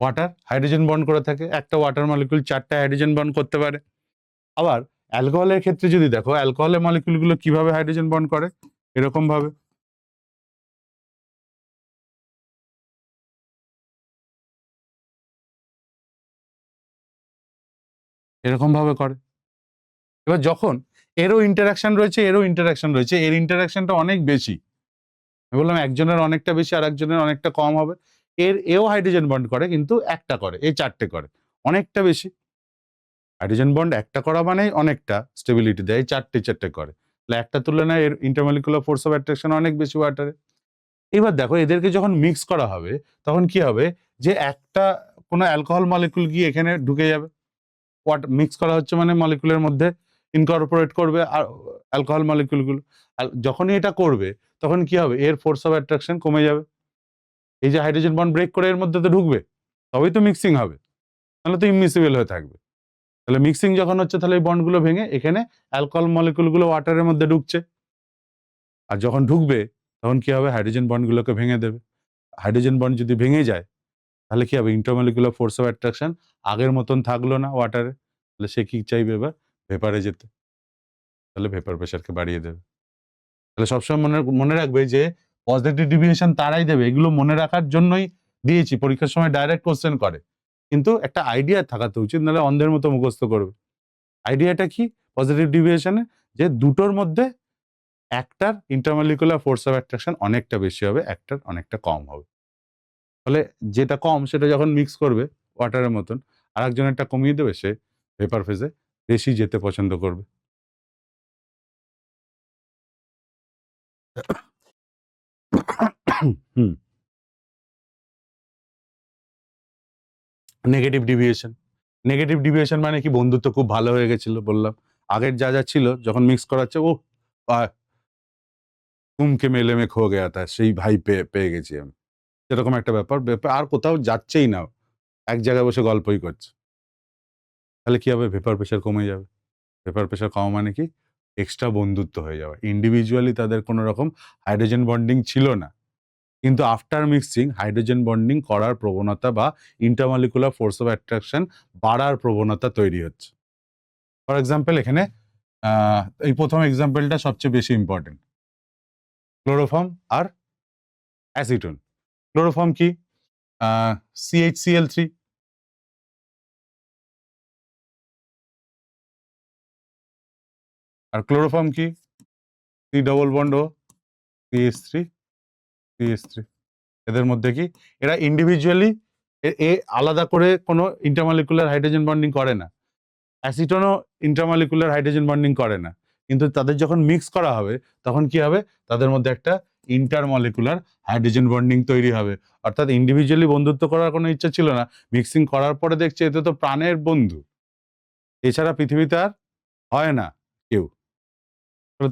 ওয়াটার হাইড্রোজেন বন্ড করে থাকে, একটা ওয়াটার মলিকুল 4টা হাইড্রোজেন বন্ড করতে পারে। আবার অ্যালকোহলের ক্ষেত্রে যদি দেখো, অ্যালকোহলের মলিকুলগুলো কিভাবে হাইড্রোজেন বন্ড করে, এরকম ভাবে, এরকম ভাবে করে। এবার যখন এরও ইন্টারাকশন রয়েছে, এরও ইন্টারাকশন রয়েছে, এর ইন্টারাকশনটা অনেক বেশি, আমি বললাম একজনের অনেকটা বেশি আর একজনের অনেকটা কম হবে, এও হাইড্রোজেন বন্ড করে কিন্তু একটা করে, এই 4টে করে, অনেকটা বেশি। হাইড্রোজেন বন্ড একটা করা মানে অনেকটা স্টেবিলিটি দেয়, 4টে করে, তাহলে একটা তুলনায় এর ইন্টারমলিকুলার ফোর্স অফ অ্যাট্রাকশন অনেক বেশি ওয়াটারে। এবার দেখো এদেরকে যখন মিক্স করা হবে, তখন কি হবে, যে একটা কোনো অ্যালকোহল মলিকুল গিয়ে এখানে ঢুকে যাবে, মিক্স করা হচ্ছে মানে মলিকুলের মধ্যে ইনকর্পোরেট করবে আর অ্যালকোহল মলিকুলগুলো, যখনই এটা করবে তখন কি হবে, এর ফোর্স অফ অ্যাট্রাকশন কমে যাবে, এই যে হাইড্রোজেন বন্ড ব্রেক করে এর মধ্যে তো ঢুকবে, তবেই তো মিক্সিং হবে, তাহলে তো ইমমিসিবল হয়ে থাকবে। তাহলে মিক্সিং যখন হচ্ছে, তাহলে এই বন্ডগুলো ভেঙে এখানে অ্যালকোহল মলিকুলগুলো ওয়াটারের মধ্যে ঢুকছে, আর যখন ঢুকবে তখন কি হবে, হাইড্রোজেন বন্ডগুলোকে ভেঙে দেবে। হাইড্রোজেন বন্ড যদি ভেঙে যায়, তাহলে কি হবে, ইন্টারমলিকুলার ফোর্স অফ অ্যাট্রাকশন আগের মতন থাকলো না ওয়াটারে, তাহলে সে কি চাইবে, এবার ভেপারে যেতে, তাহলে ভেপার প্রেশারকে বাড়িয়ে দেবে। তাহলে সবসময় মনে রাখবে যে পজিটিভ ডিভিয়েশন তারাই দেবে, এগুলো মনে রাখার জন্যই দিয়েছি, পরীক্ষার সময় ডাইরেক্ট কোশ্চেন করে, কিন্তু একটা আইডিয়া থাকাতে উচিত, নাহলে অন্ধের মতো মুখস্থ করবে। আইডিয়াটা কি পজিটিভ ডিভিয়েশনে, যে দুটোর মধ্যে একটার ইন্টারমলিকুলার ফোর্স অফ অ্যাট্রাকশন অনেকটা বেশি হবে, একটার অনেকটা কম হবে, ফলে যেটা কম সেটা যখন মিক্স করবে ওয়াটারের মতন, আর একজনেরটা কমিয়ে দেবে, সে ভেপার ফেজে বেশি যেতে পছন্দ করবে। হুম, নেগেটিভ ডিভিয়েশন। নেগেটিভ ডিভিয়েশন মানে কি, বন্ধুত্ব খুব ভালো হয়ে গেছিল, বললাম আগের যা যা ছিল, যখন মিক্স করাচ্ছে ও কুমকে মেলে মে খো গেয়া তা, সেই ভাই পেয়ে গেছি আমি, সেরকম একটা ব্যাপার, আর কোথাও যাচ্ছেই না, এক জায়গায় বসে গল্পই করছে, তাহলে কি হবে, ভেপার প্রেশার কমে যাবে। ভেপার প্রেশার কমা মানে কি, এক্সট্রা বন্ধুত্ব হয়ে যাওয়া, ইন্ডিভিজুয়ালি তাদের কোনো রকম হাইড্রোজেন বন্ডিং ছিল না, কিন্তু আফটার মিক্সিং হাইড্রোজেন বন্ডিং করার প্রবণতা বা ইন্টারমলিকুলার ফোর্স অফ অ্যাট্রাকশন বাড়ার প্রবণতা তৈরি হচ্ছে। ফর এক্সাম্পল এখানে এই প্রথম এক্সাম্পলটা সবচেয়ে বেশি ইম্পর্টেন্ট, ক্লোরোফর্ম আর অ্যাসিটোন। ক্লোরোফর্ম কি? CHCl3। আর ক্লোরোফর্ম কি? C ডবল বন্ড ও CH3 এদের মধ্যে কি এরা ইন্ডিভিজুয়ালি আলাদা করে কোনো ইন্টারমলিকুলার হাইড্রোজেন বন্ডিং করে না। অ্যাসিটনও ইন্টারমলিকুলার হাইড্রোজেন বন্ডিং করে না, কিন্তু তাদের যখন মিক্স করা হবে তখন কি হবে, তাদের মধ্যে একটা ইন্টারমলিকুলার হাইড্রোজেন বন্ডিং তৈরি হবে। অর্থাৎ ইন্ডিভিজুয়ালি বন্ধুত্ব করার কোনো ইচ্ছা ছিল না, মিক্সিং করার পরে দেখছে এতে তো প্রাণের বন্ধু, এছাড়া পৃথিবীতে আর হয় না কেউ।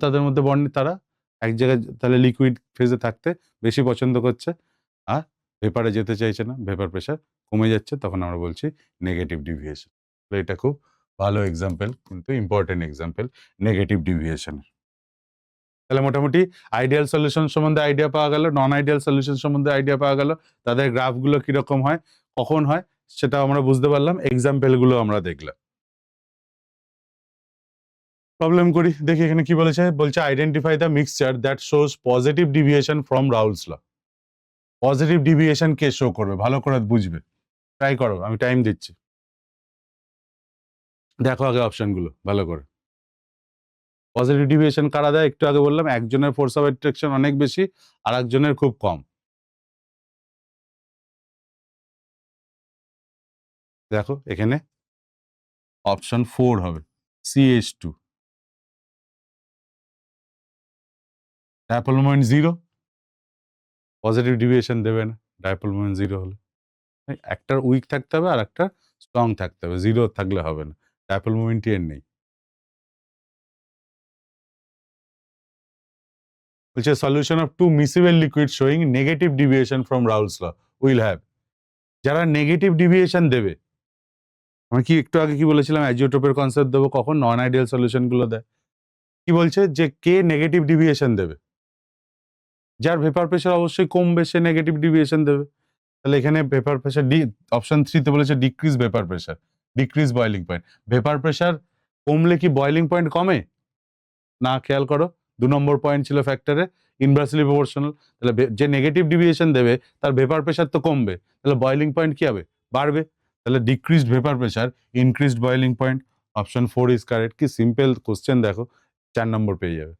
তাদের মধ্যে বন্ড তারা এক জায়গায় তাহলে লিকুইড ফেজে থাকতে বেশি পছন্দ করছে, আর ভেপারে যেতে চাইছে না, ভেপার প্রেশার কমে যাচ্ছে, তখন আমরা বলছি নেগেটিভ ডিভিয়েশন। এটা খুব ভালো এক্সাম্পল, কিন্তু ইম্পর্টেন্ট এক্সাম্পল নেগেটিভ ডিভিয়েশনের। তাহলে মোটামুটি আইডিয়াল সলিউশন সম্বন্ধে আইডিয়া পাওয়া গেল, নন আইডিয়াল সলিউশন সম্বন্ধে আইডিয়া পাওয়া গেল, তাদের গ্রাফগুলো কিরকম হয়, কখন হয় সেটা আমরা বুঝতে পারলাম, এক্সাম্পলগুলো আমরা দেখলাম। প্রবলেম করি, দেখি এখানে কি বলেছে। বলছে identify the mixture that shows positive deviation from Raoult's law. Positive deviation কে শো করবে, ভালো করে বুঝবে, ট্রাই করো, আমি টাইম দিচ্ছি। দেখো আগে অপশনগুলো ভালো করে। পজিটিভ ডিভিয়েশন কারা দেয়, একটু আগে বললাম, একজনের ফোর্স অফ অ্যাট্রাকশন অনেক বেশি আর একজনের খুব কম। দেখো এখানে অপশন 4 হবে CH2। Dipole moment 0, positive deviation দেবে না ডাইপোল মোমেন্ট 0 হলে। একটার উইক থাকতে হবে আর একটা স্ট্রং থাকতে হবে, 0 থাকলে হবে না, ডাইপোল মোমেন্টই এর নেই। বলছে solution of two miscible liquid showing negative deviation from Raoult's law will have. যারা নেগেটিভ ডিভিয়েশন দেবে, আমি কি একটু আগে কি বলেছিলাম, অ্যাজিওট্রোপের কনসেপ্ট দেবো কখন, নন আইডিয়াল সলিউশনগুলো দেয়। কি বলছে যে কে নেগেটিভ ডিভিয়েশন দেবে, যার ভেপার প্রেশার অবশ্যই কমবে সে নেগেটিভ ডিভিয়েশন দেবে। তাহলে এখানে ভেপার প্রেশার অপশন 3 তে বলেছে decrease vapour pressure, decrease boiling point. Vapour pressure কমলে কি বয়েলিং পয়েন্ট কমে না, খেয়াল করো 2 নম্বর পয়েন্ট ছিল ফ্যাক্টরে, ইনভার্সলি প্রপোর্শনাল। তাহলে যে নেগেটিভ ডিভিয়েশন দেবে তার ভেপার প্রেশার তো কমবে, তাহলে বয়েলিং পয়েন্ট কি হবে, বাড়বে। তাহলে decreased vapour pressure, increased boiling point, option 4 is correct. কি সিম্পল কোশ্চেন, দেখো 4 নম্বর পেয়ে যাবে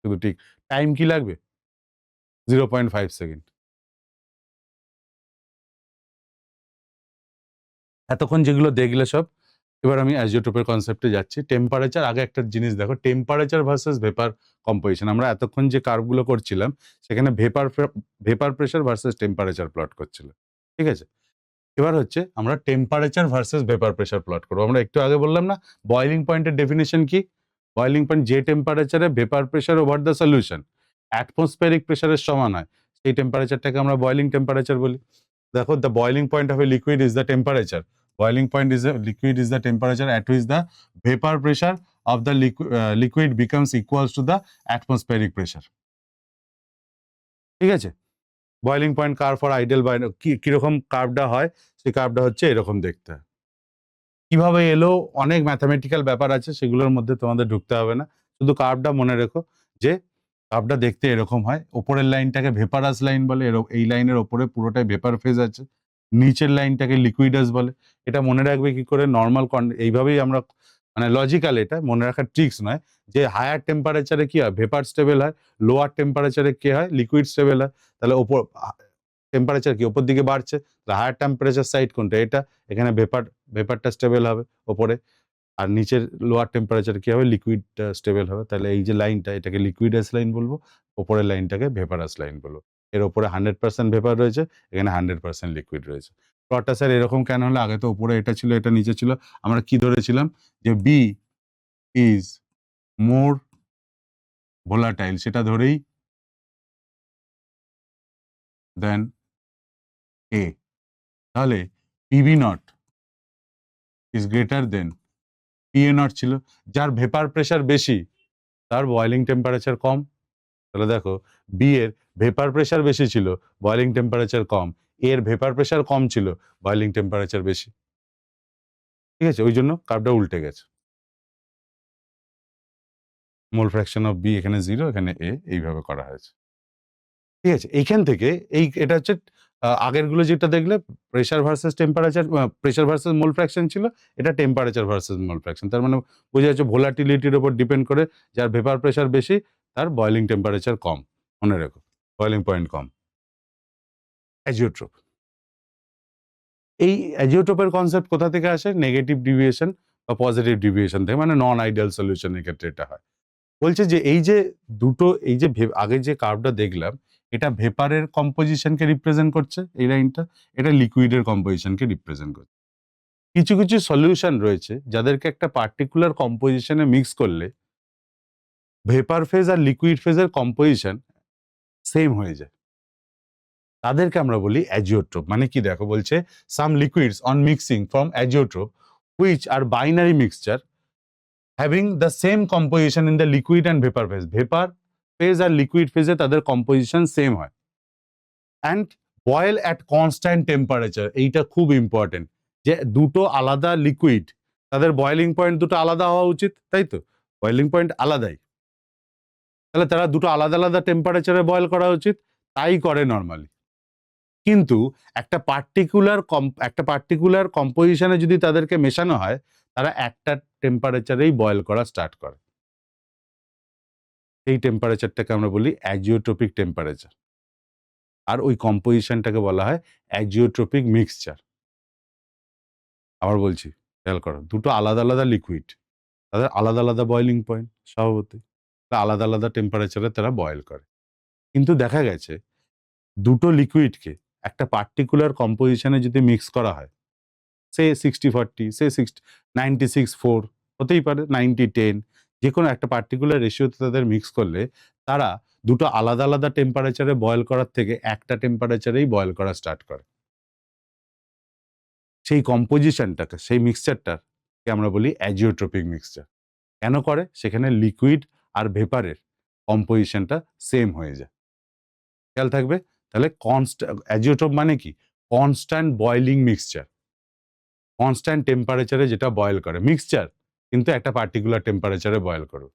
শুধু ঠিক। টাইম কি লাগবে, 0.5 সেকেন্ড। এতক্ষণ যেগুলো দেখলে সব, এবার আমি অ্যাজিওট্রোপের কনসেপ্টে যাচ্ছি। টেম্পারেচার, আগে একটা জিনিস দেখো, টেম্পারেচার ভার্সেস ভেপার কম্পোজিশন। আমরা এতক্ষণ যে কার্ভগুলো করছিলাম সেখানে vapour pressure versus temperature plot করছিল, ঠিক আছে। এবার হচ্ছে আমরা temperature versus vapour pressure plot করবো। আমরা একটু আগে বললাম না বয়েলিং পয়েন্টের ডেফিনেশন কি, বয়েলিং পয়েন্ট যে টেম্পারেচারে vapour pressure over the solution atmospheric প্রেশারের সমান হয়, সেই টেম্পারেচারটাকে আমরা বয়েলিং টেম্পারেচার বলি। দেখো, the boiling point of a liquid is the temperature. Boiling point is a liquid is the temperature at which the vapor pressure of the liquid becomes equals to the atmospheric pressure. ঠিক আছে, boiling point curve for ideal কিরকম কার্ভটা হয়, সেই কার্ভটা হচ্ছে এরকম দেখতে হয়। কিভাবে এলো, অনেক ম্যাথামেটিক্যাল ব্যাপার আছে, সেগুলোর মধ্যে তোমাদের ঢুকতে হবে না, শুধু কার্ভটা মনে রেখো যে কার্ভটা দেখতে এরকম হয়। ওপরের লাইনটাকে ভেপারাস লাইন বলে, এই লাইনের ওপরে পুরোটাই ভেপার ফেজ আছে, নিচের লাইনটাকে লিকুইডাস বলে। এটা মনে রাখবে কি করে, নর্মাল এইভাবেই আমরা, মানে লজিক্যাল, এটা মনে রাখার ট্রিক্স নয়, যে হায়ার টেম্পারেচারে কি হয়, ভেপার স্টেবল হয়, লোয়ার টেম্পারেচারে কি হয়, লিকুইড স্টেবল হয়। তাহলে ওপর টেম্পারেচার কি ওপর দিকে বাড়ছে, হায়ার টেম্পারেচার সাইড কোনটা, এটা, এখানে ভেপারটা স্টেবল হবে ওপরে, আর নিচের লোয়ার টেম্পারেচার কি হবে, লিকুইডটা স্টেবল হবে। তাহলে এই যে লাইনটা, এটাকে লিকুইডাস লাইন বলবো, ওপরের লাইনটাকে ভেপারাস লাইন বলবো। এর ওপরে 100% ভেপার রয়েছে, এখানে 100% লিকুইড রয়েছে। প্লটটা স্যার এরকম কেন হলো, আগে তো উপরে এটা ছিল, এটা নিচে ছিল, আমরা কি ধরেছিলাম যে বি ইজ মোর ভোলাটাইল, সেটা ধরেই দেন এ, তাহলে PV not is greater than PA not ছিল। যার ভেপার প্রেশার বেশি তার বয়েলিং টেম্পারেচার কম। তাহলে দেখো, বি এর ভেপার প্রেশার বেশি ছিল, বয়েলিং টেম্পারেচার কম, এর ভেপার প্রেশার কম ছিল, বয়েলিং টেম্পারেচার বেশি। ঠিক আছে, ওই জন্য কার্ভটা উল্টে গেছে। মোল ফ্র্যাকশন অফ বি এখানে 0, এখানে এ, এইভাবে করা হয়েছে। ঠিক আছে? এইখান থেকে এটা হচ্ছে আগেরগুলো যেটা দেখলে pressure versus temperature, pressure versus মোল ফ্র্যাকশন ছিল, এটা টেম্পারেচার ভার্সাস মোল ফ্র্যাকশন। তার মানে বোঝা যাচ্ছে ভোলাটিলিটির উপর ডিপেন্ড করে, যার ভেপার প্রেশার বেশি তার বয়েলিং টেম্পারেচার কম। মনে রেখো, বয়েলিং পয়েন্ট কম। অ্যাজিওট্রপ, এই অ্যাজিওট্রপের কনসেপ্ট কোথা থেকে আসে? নেগেটিভ ডিভিয়েশন বা পজিটিভ ডিভিয়েশন থেকে, মানে নন আইডিয়াল সলিউশনের ক্ষেত্রে এটা হয়। বলছে যে এই যে দুটো, এই যে আগে যে কার্ভটা দেখলাম, এটা ভেপারের কম্পোজিশনকে রিপ্রেজেন্ট করছে, এই লাইনটা, এটা লিকুইডের কম্পোজিশনকে রিপ্রেজেন্ট করছে। কিছু কিছু সলিউশন রয়েছে যাদেরকে একটা পার্টিকুলার কম্পোজিশনে মিক্স করলে ভেপার ফেজ আর লিকুইড ফেজের কম্পোজিশন সেম হয়ে যায়, তাদেরকে আমরা বলি অ্যাজিওট্রপ। মানে কি দেখো, বলছে some liquids on mixing from azeotrope which are binary mixture having the same composition in the liquid and vapor phase. Vapor phase R liquid phase এ তাদের composition same হয়, and boil at constant temperature. এইটা খুব important, যে দুটো আলাদা liquid, তাদের boiling point দুটো আলাদা হওয়া উচিত, তাই তো? বয়েলিং পয়েন্ট আলাদাই, তাহলে তারা দুটো আলাদা আলাদা টেম্পারেচারে বয়েল করা উচিত, তাই করে নর্মালি। কিন্তু একটা পার্টিকুলার কম্পোজিশনে যদি তাদেরকে মেশানো হয়, তারা একটা টেম্পারেচারেই বয়েল করা স্টার্ট করে। এই টেম্পারেচারটাকে আমরা বলি অ্যাজিওট্রপিক টেম্পারেচার, আর ওই কম্পোজিশনটাকে বলা হয় অ্যাজিওট্রপিক মিক্সচার। আবার বলছি, খেয়াল করো, দুটো আলাদা আলাদা লিকুইড, তাদের আলাদা আলাদা বয়েলিং পয়েন্ট, স্বভাবতই আলাদা আলাদা টেম্পারেচারে তারা বয়েল করে। কিন্তু দেখা গেছে দুটো লিকুইডকে একটা পার্টিকুলার কম্পোজিশনে যদি মিক্স করা হয়, সে 60-40, সে 96-4, হতেই পারে 90-10, যে কোনো একটা পার্টিকুলার রেশিওতে তাদের মিক্স করলে তারা দুটো আলাদা আলাদা টেম্পারেচারে বয়েল করার থেকে একটা টেম্পারেচারেই বয়েল করা স্টার্ট করে। সেই কম্পোজিশনটাকে, সেই মিক্সচারটাকে আমরা বলি অ্যাজিওট্রপিক মিক্সচার। কেন করে? সেখানে লিকুইড আর ভেপারের কম্পোজিশনটা সেম হয়ে যায়। খেয়াল থাকবে। তাহলে অ্যাজিওট্রপ মানে কি? কনস্ট্যান্ট বয়েলিং মিক্সচার, কনস্ট্যান্ট টেম্পারেচারে যেটা বয়েল করে মিক্সচার, কিন্তু একটা পার্টিকুলার টেম্পারেচারে বয়েল করবে।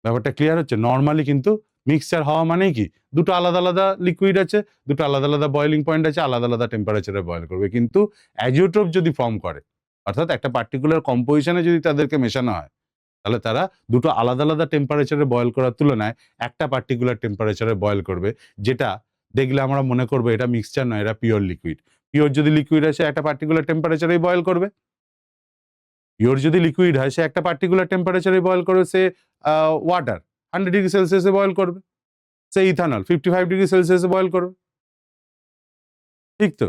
ব্যাপারটা ক্লিয়ার হচ্ছে? নর্মালি কিন্তু মিক্সচার হওয়া মানেই কি, দুটো আলাদা আলাদা লিকুইড আছে, দুটো আলাদা আলাদা বয়েলিং পয়েন্ট আছে, আলাদা আলাদা টেম্পারেচারে বয়েল করবে। কিন্তু অ্যাজিওট্রপ যদি ফর্ম করে, অর্থাৎ একটা পার্টিকুলার কম্পোজিশনে যদি তাদেরকে মেশানো হয়, তাহলে তারা দুটো আলাদা আলাদা টেম্পারেচারে বয়েল করার তুলনায় একটা পার্টিকুলার টেম্পারেচারে বয়েল করবে, যেটা দেখলে আমরা মনে করবো এটা মিক্সচার নয়, এটা পিওর লিকুইড। পিওর যদি লিকুইড আসে একটা পার্টিকুলার টেম্পারেচারেই বয়েল করবে, পিওর যদি লিকুইড হয় সে একটা পার্টিকুলার টেম্পারেচারে বয়েল করবে। সে ওয়াটার 100 ডিগ্রি সেলসিয়াসে বয়েল করবে, সে ইথানল 55 ডিগ্রি সেলসিয়াসে বয়েল করবে, ঠিক তো?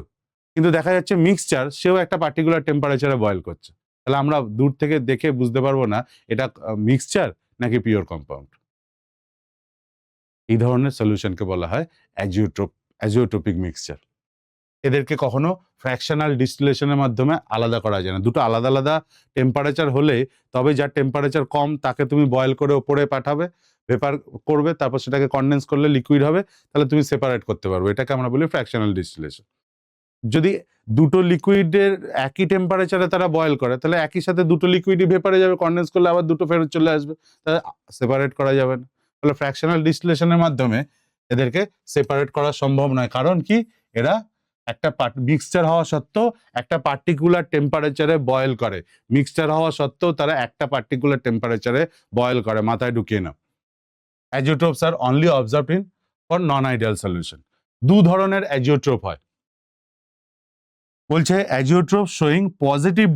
কিন্তু দেখা যাচ্ছে মিক্সচার সেও একটা পার্টিকুলার টেম্পারেচারে বয়েল করছে, তাহলে আমরা দূর থেকে দেখে বুঝতে পারবো না এটা মিক্সচার নাকি পিওর কম্পাউন্ড। এই ধরনের সলিউশনকে বলা হয় অ্যাজিওট্রপিক মিক্সচার। এদেরকে কখনো ফ্র্যাকশনাল ডিস্টিলেশনের মাধ্যমে আলাদা করা যায় না। দুটো আলাদা আলাদা টেম্পারেচার হলে তবে যার টেম্পারেচার কম তাকে তুমি বয়েল করে ওপরে পাঠাবে, ভেপার করবে, তারপর সেটাকে কনডেন্স করলে লিকুইড হবে, তাহলে তুমি সেপারেট করতে পারবে। এটাকে আমরা বলি ফ্র্যাকশনাল ডিস্টিলেশন। যদি দুটো লিকুইডের একই টেম্পারেচারে তারা বয়েল করে, তাহলে একই সাথে দুটো লিকুইডই ভেপারে যাবে, কনডেন্স করলে আবার দুটো ফেরত চলে আসবে, তাহলে সেপারেট করা যাবে না। তাহলে ফ্র্যাকশনাল ডিস্টিলেশনের মাধ্যমে এদেরকে সেপারেট করা সম্ভব নয়। কারণ কি? এরা একটা মিক্সচার হওয়া সত্ত্বেও একটা পার্টিকুলার টেম্পারেচারে বয়েল করে। মিক্সচার হওয়া সত্ত্বেও তারা একটা পার্টিকুলার টেম্পারেচারে বয়েল করে। মাথায় ঢুকিয়ে নাও। Azeotropes are only observed in for non ideal solution. দু ধরনের অ্যাজিওট্রপ হয়। বলছে অ্যাজিওট্রপ শোয়িং পজিটিভ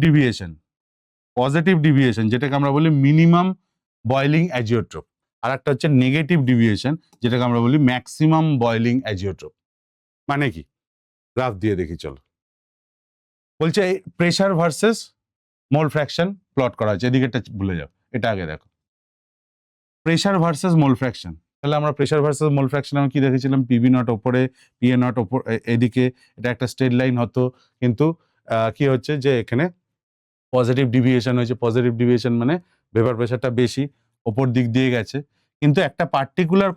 ডিভিয়েশন, যেটাকে আমরা বলি মিনিমাম বয়েলিং অ্যাজিওট্রপ। আর একটা হচ্ছে নেগেটিভ ডিভিয়েশন, যেটাকে আমরা বলি ম্যাক্সিমাম বয়েলিং অ্যাজিওট্রপ। মানে কি? গ্রাফ দিয়ে দেখি চলো। বলছে pressure versus mole fraction plot করা হয়েছে। এদিকে এটা ভুলে যাও, এটা আগে দেখো। Pressure versus mole fraction. তাহলে আমরা প্রেশার ভার্সেস মোল ফ্র্যাকশন আমরা কি দেখেছিলাম? পিবি নট ওপরে, পিএ নট ওপর, এদিকে এটা একটা স্ট্রেট লাইন হতো, কিন্তু কি হচ্ছে যে এখানে পজিটিভ ডিভিয়েশন হয়েছে। পজিটিভ ডিভিয়েশন মানে ভেপার প্রেশারটা বেশি, ওপর দিক দিয়ে গেছে। কিন্তু একটা পার্টিকুলার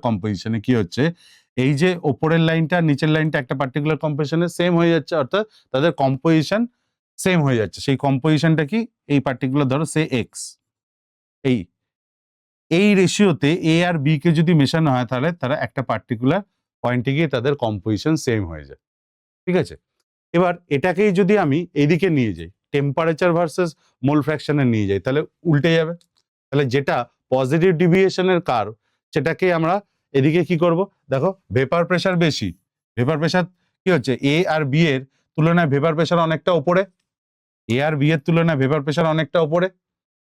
কম্পোজিশনে কি হচ্ছে, এই যে ওপরের লাইনটা নিচের লাইনটা একটা পার্টিকুলার কম্পোজিশনে সেম হয়ে যাচ্ছে, অর্থাৎ তাদের কম্পোজিশন সেম হয়ে যাচ্ছে। সেই কম্পোজিশনটা কি? এই পার্টিকুলার ধরো সে এক্স, এই এই রেশিওতে এ আর বি কে যদি মেশানো হয় তাহলে তারা একটা পার্টিকুলার পয়েন্টে গিয়ে তাদের কম্পোজিশন সেম হয়ে যায়। ঠিক আছে? এবার এটাকেই যদি আমি এদিকে নিয়ে যাই, টেম্পারেচার ভার্সেস মোল ফ্র্যাকশনে নিয়ে যাই, তাহলে উল্টে যাবে। তাহলে যেটা পজিটিভ ডিভিয়েশনের কার্ভ, সেটাকে আমরা এদিকে কি করব? দেখো, ভেপার প্রেশার বেশি, ভেপার প্রেশার কি হচ্ছে, এ আর বি এর তুলনায় ভেপার প্রেশার অনেকটা উপরে, এ আর বি এর তুলনায় ভেপার প্রেশার অনেকটা উপরে।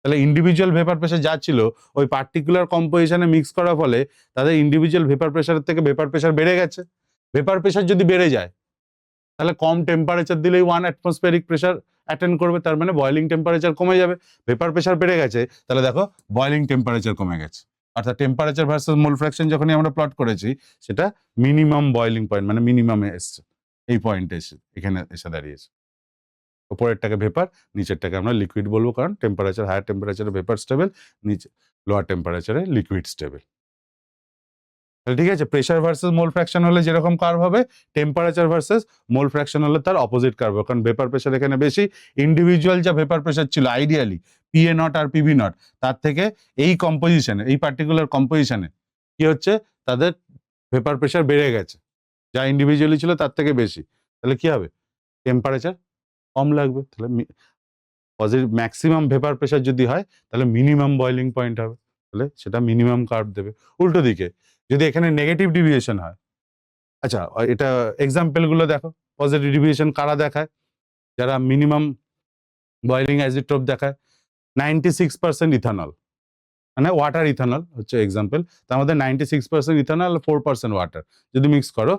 তাহলে ইন্ডিভিজুয়াল ভেপার প্রেশার যা ছিল ওই পার্টিকুলার কম্পোজিশনে মিক্স করার ফলে তাদের ইন্ডিভিজুয়াল ভেপার প্রেশারের থেকে ভেপার প্রেশার বেড়ে গেছে। ভেপার প্রেশার যদি বেড়ে যায় তাহলে কম টেম্পারেচার দিলেই 1 অ্যাটমসফিয়ারিক প্রেশার অ্যাটেন্ড করবে, তার মানে বয়লিং টেম্পারেচার কমে যাবে। ভেপার প্রেশার বেড়ে গেছে, তাহলে দেখো বয়লিং টেম্পারেচার কমে গেছে। অর্থাৎ টেম্পারেচার ভার্সেস মোল ফ্র্যাকশন যখনই আমরা প্লট করেছি, সেটা মিনিমাম বয়লিং পয়েন্ট মানে মিনিমামে এসছে, এই পয়েন্টে এসে এখানে এসে দাঁড়িয়েছে। উপরেরটাকে ভেপার, নিচেরটাকে আমরা লিকুইড বলবো, কারণ টেম্পারেচার হায়ার টেম্পারেচারে ভেপার স্টেবল, নিচে লোয়ার টেম্পারেচারে লিকুইড স্টেবল। তাহলে ঠিক আছে, প্রেশার ভার্সেস মোল ফ্র্যাকশন হলে যেরকম কার্ভ হবে, টেম্পারেচার ভার্সেস মোল ফ্র্যাকশন হলে তার অপোজিট কার্ভ হবে, কারণ ভেপার প্রেশার এখানে বেশি। ইন্ডিভিজুয়াল যা ভেপার প্রেশার ছিল আইডিয়ালি পিএ নট আর পিভি নট, তার থেকে এই কম্পোজিশনে, এই পার্টিকুলার কম্পোজিশনে কি হচ্ছে, তাদের ভেপার প্রেশার বেড়ে গেছে, যা ইন্ডিভিজুয়ালি ছিল তার থেকে বেশি। তাহলে কি হবে, টেম্পারেচার কম লাগবে। তাহলে পজিটিভ ম্যাক্সিমাম ভেপার প্রেশার যদি হয় তাহলে মিনিমাম বয়লিং পয়েন্ট হবে, তাহলে সেটা মিনিমাম কার্ভ দেবে। উল্টো দিকে যদি এখানে নেগেটিভ ডিভিয়েশন হয়, আচ্ছা এটা এক্সাম্পল গুলো দেখো, পজিটিভ ডিভিয়েশন কারা দেখায়, যারা মিনিমাম বয়লিং অ্যাজিট্রোপ দেখায়। 96% ইথানল, মানে ওয়াটার ইথানল হচ্ছে এক্সাম্পল, তার মধ্যে 96% ইথানল 4% ওয়াটার যদি মিক্স করো,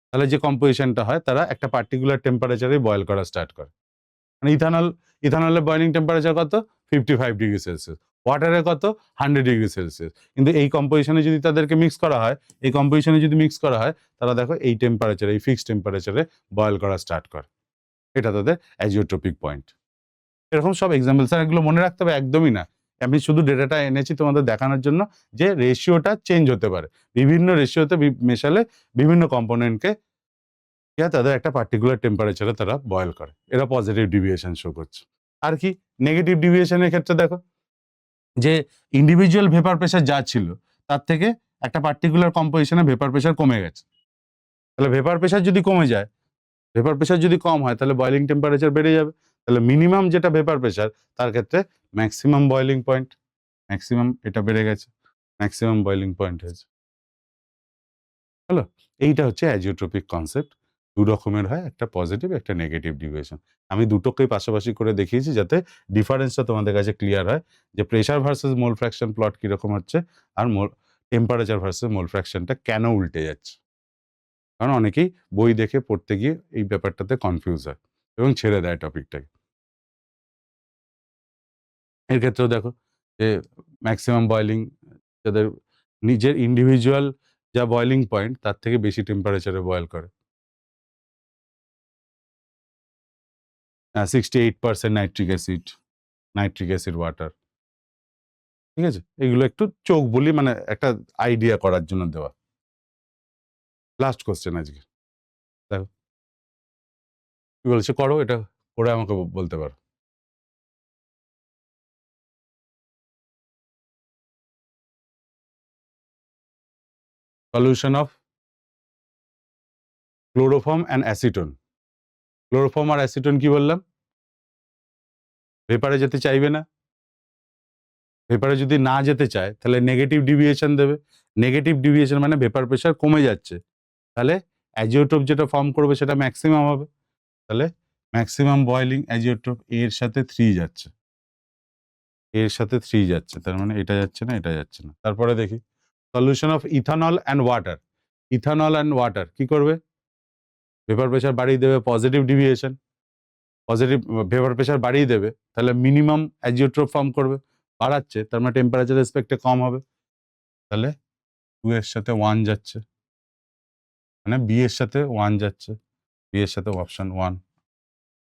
তাহলে যে কম্পোজিশনটা হয় তারা একটা পার্টিকুলার টেম্পারেচারে বয়েল করা স্টার্ট করে। মানে ইথানলের বয়লিং টেম্পারেচার কত, 55 ডিগ্রি সেলসিয়াস, ওয়াটারের কত, 100 ডিগ্রি সেলসিয়াস। কিন্তু এই কম্পোজিশনে যদি তাদেরকে মিক্স করা হয়, এই কম্পোজিশনে যদি মিক্স করা হয়, তারা দেখো এই টেম্পারেচারে, এই ফিক্সড টেম্পারেচারে বয়েল করা স্টার্ট করে। এটা তাদের অ্যাজিওট্রপিক পয়েন্ট। এরকম সব এক্সাম্পল, স্যার এগুলো মনে রাখতে হবে একদমই না, আমি শুধু ডেটাটা এনেছি তোমাদের দেখানোর জন্য যে রেশিওটা চেঞ্জ হতে পারে, বিভিন্ন রেশিওতে মেশালে বিভিন্ন কম্পোনেন্টকে তাদের একটা পার্টিকুলার টেম্পারেচারে তারা বয়েল করে, এরা পজিটিভ ডিভিয়েশন শো করছে। আর কি নেগেটিভ ডিভিয়েশনের ক্ষেত্রে দেখো, যে ইন্ডিভিজুয়াল ভেপার প্রেশার যা ছিল তার থেকে একটা পার্টিকুলার কম্পোজিশনে ভেপার প্রেশার কমে গেছে। তাহলে ভেপার প্রেশার যদি কমে যায়, ভেপার প্রেশার যদি কম হয়, তাহলে বয়লিং টেম্পারেচার বেড়ে যাবে। তাহলে মিনিমাম যেটা ভেপার প্রেশার, তার ক্ষেত্রে ম্যাক্সিমাম বয়লিং পয়েন্ট, ম্যাক্সিমাম এটা বেড়ে গেছে, ম্যাক্সিমাম বয়লিং পয়েন্ট হয়েছে। হলো, এইটা হচ্ছে অ্যাজিওট্রপিক কনসেপ্ট। দু রকমের হয়, একটা পজিটিভ একটা নেগেটিভ ডিভিয়েশন। আমি দুটোকেই পাশাপাশি করে দেখিয়েছি যাতে ডিফারেন্সটা তোমাদের কাছে ক্লিয়ার হয়, যে pressure versus mole fraction plot কিরকম হচ্ছে, আর টেম্পারেচার ভার্সেস মোল ফ্র্যাকশনটা কেন উল্টে যাচ্ছে। কারণ অনেকেই বই দেখে পড়তে গিয়ে এই ব্যাপারটাতে কনফিউজ হয় এবং ছেড়ে দেয় টপিকটাকে। এর ক্ষেত্রেও দেখো যে ম্যাক্সিমাম বয়লিং, যাদের নিজের ইন্ডিভিজুয়াল যা বয়লিং পয়েন্ট তার থেকে বেশি টেম্পারেচারে বয়েল করে। 68% নাইট্রিক অ্যাসিড ওয়াটার। ঠিক আছে, এগুলো একটু চোখ বলি, মানে একটা আইডিয়া করার জন্য দেওয়া। লাস্ট কোশ্চেন আজকে, দেখো কি বলছে, করো এটা, করে আমাকে বলতে পারো। Solution of chloroform and acetone. Chloroform আর অ্যাসিটোন কি বললাম, ভেপারে যেতে চাইবে না, ভেপারে যদি না যেতে চায় তাহলে নেগেটিভ ডিভিয়েশন দেবে। নেগেটিভ ডিভিয়েশন মানে ভেপার প্রেশার কমে যাচ্ছে, তাহলে অ্যাজিওট্রপ যেটা ফর্ম করবে সেটা ম্যাক্সিমাম হবে। তাহলে ম্যাক্সিমাম বয়লিং অ্যাজিওট্রপ এর সাথে 3 যাচ্ছে, এর সাথে 3 যাচ্ছে, তার মানে এটা যাচ্ছে না, এটা যাচ্ছে না। তারপরে দেখি solution of ethanol and water. Ethanol and water কি করবে, ভেপার প্রেশার বাড়িয়ে দেবে, positive deviation, positive vapour pressure বাড়িয়ে দেবে, তাহলে মিনিমাম অ্যাজিওট্রপ ফর্ম করবে, বাড়াচ্ছে, তার মানে টেম্পারেচার রেসপেক্টে কম হবে। তাহলে 2 এর সাথে 1 যাচ্ছে, মানে বি এর সাথে 1 যাচ্ছে, বি এর সাথে অপশন 1,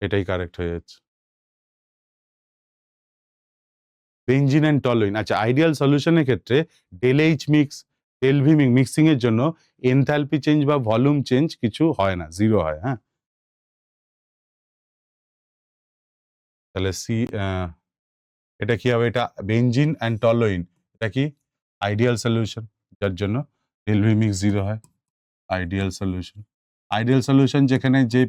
এটাই কারেক্ট হয়ে যাচ্ছে। বেনজিন অ্যান্ড টলুইন, আচ্ছা আইডিয়াল সলিউশনের ক্ষেত্রে del H mix, del V mixing এর জন্য এনথালপি চেঞ্জ বা ভলিউম চেঞ্জ কিছু হয় না, 0 হয়। হ্যাঁ, তাহলে সি, এটা কি হবে, এটা বেনজিন অ্যান্ড টলুইন, এটা কি আইডিয়াল সলিউশন, যার জন্য ডেল ভি মিক্স 0 হয়। আইডিয়াল সলিউশন যেখানে যে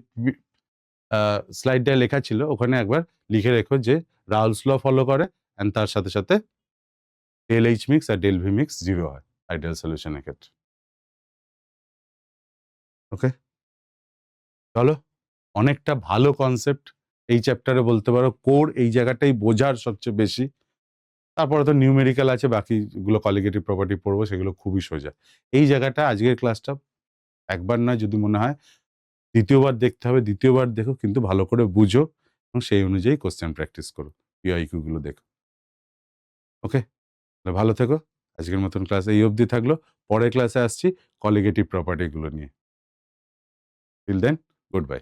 স্লাইডটায় লেখা ছিল ওখানে একবার লিখে রেখো যে রাউলস ল ফলো করে অ্যান্ড তার সাথে সাথে ডেল এইচ মিক্স আর ডেল ভি মিক্স 0 হয় আইডিয়াল সলিউশনের ক্ষেত্রে। ওকে, চলো, অনেকটা ভালো কনসেপ্ট এই চ্যাপ্টারে বলতে পারো। কোর এই জায়গাটাই বোঝার সবচেয়ে বেশি। তারপরে তো নিউমেরিক্যাল আছে, বাকিগুলো কলিগেটিভ প্রপার্টি পড়বো, সেগুলো খুবই সোজা। এই জায়গাটা আজকের ক্লাসটা একবার নয়, যদি মনে হয় দ্বিতীয়বার দেখতে হবে, দ্বিতীয়বার দেখো, কিন্তু ভালো করে বুঝো এবং সেই অনুযায়ী কোশ্চেন প্র্যাকটিস করো, পিআইকিউ গুলো দেখো। ওকে, ভালো থেকো। আজকের মতন ক্লাস এই অবধি থাকলো। পরের ক্লাসে আসছি কলিগেটিভ প্রপার্টিগুলো নিয়ে। Till then, good bye.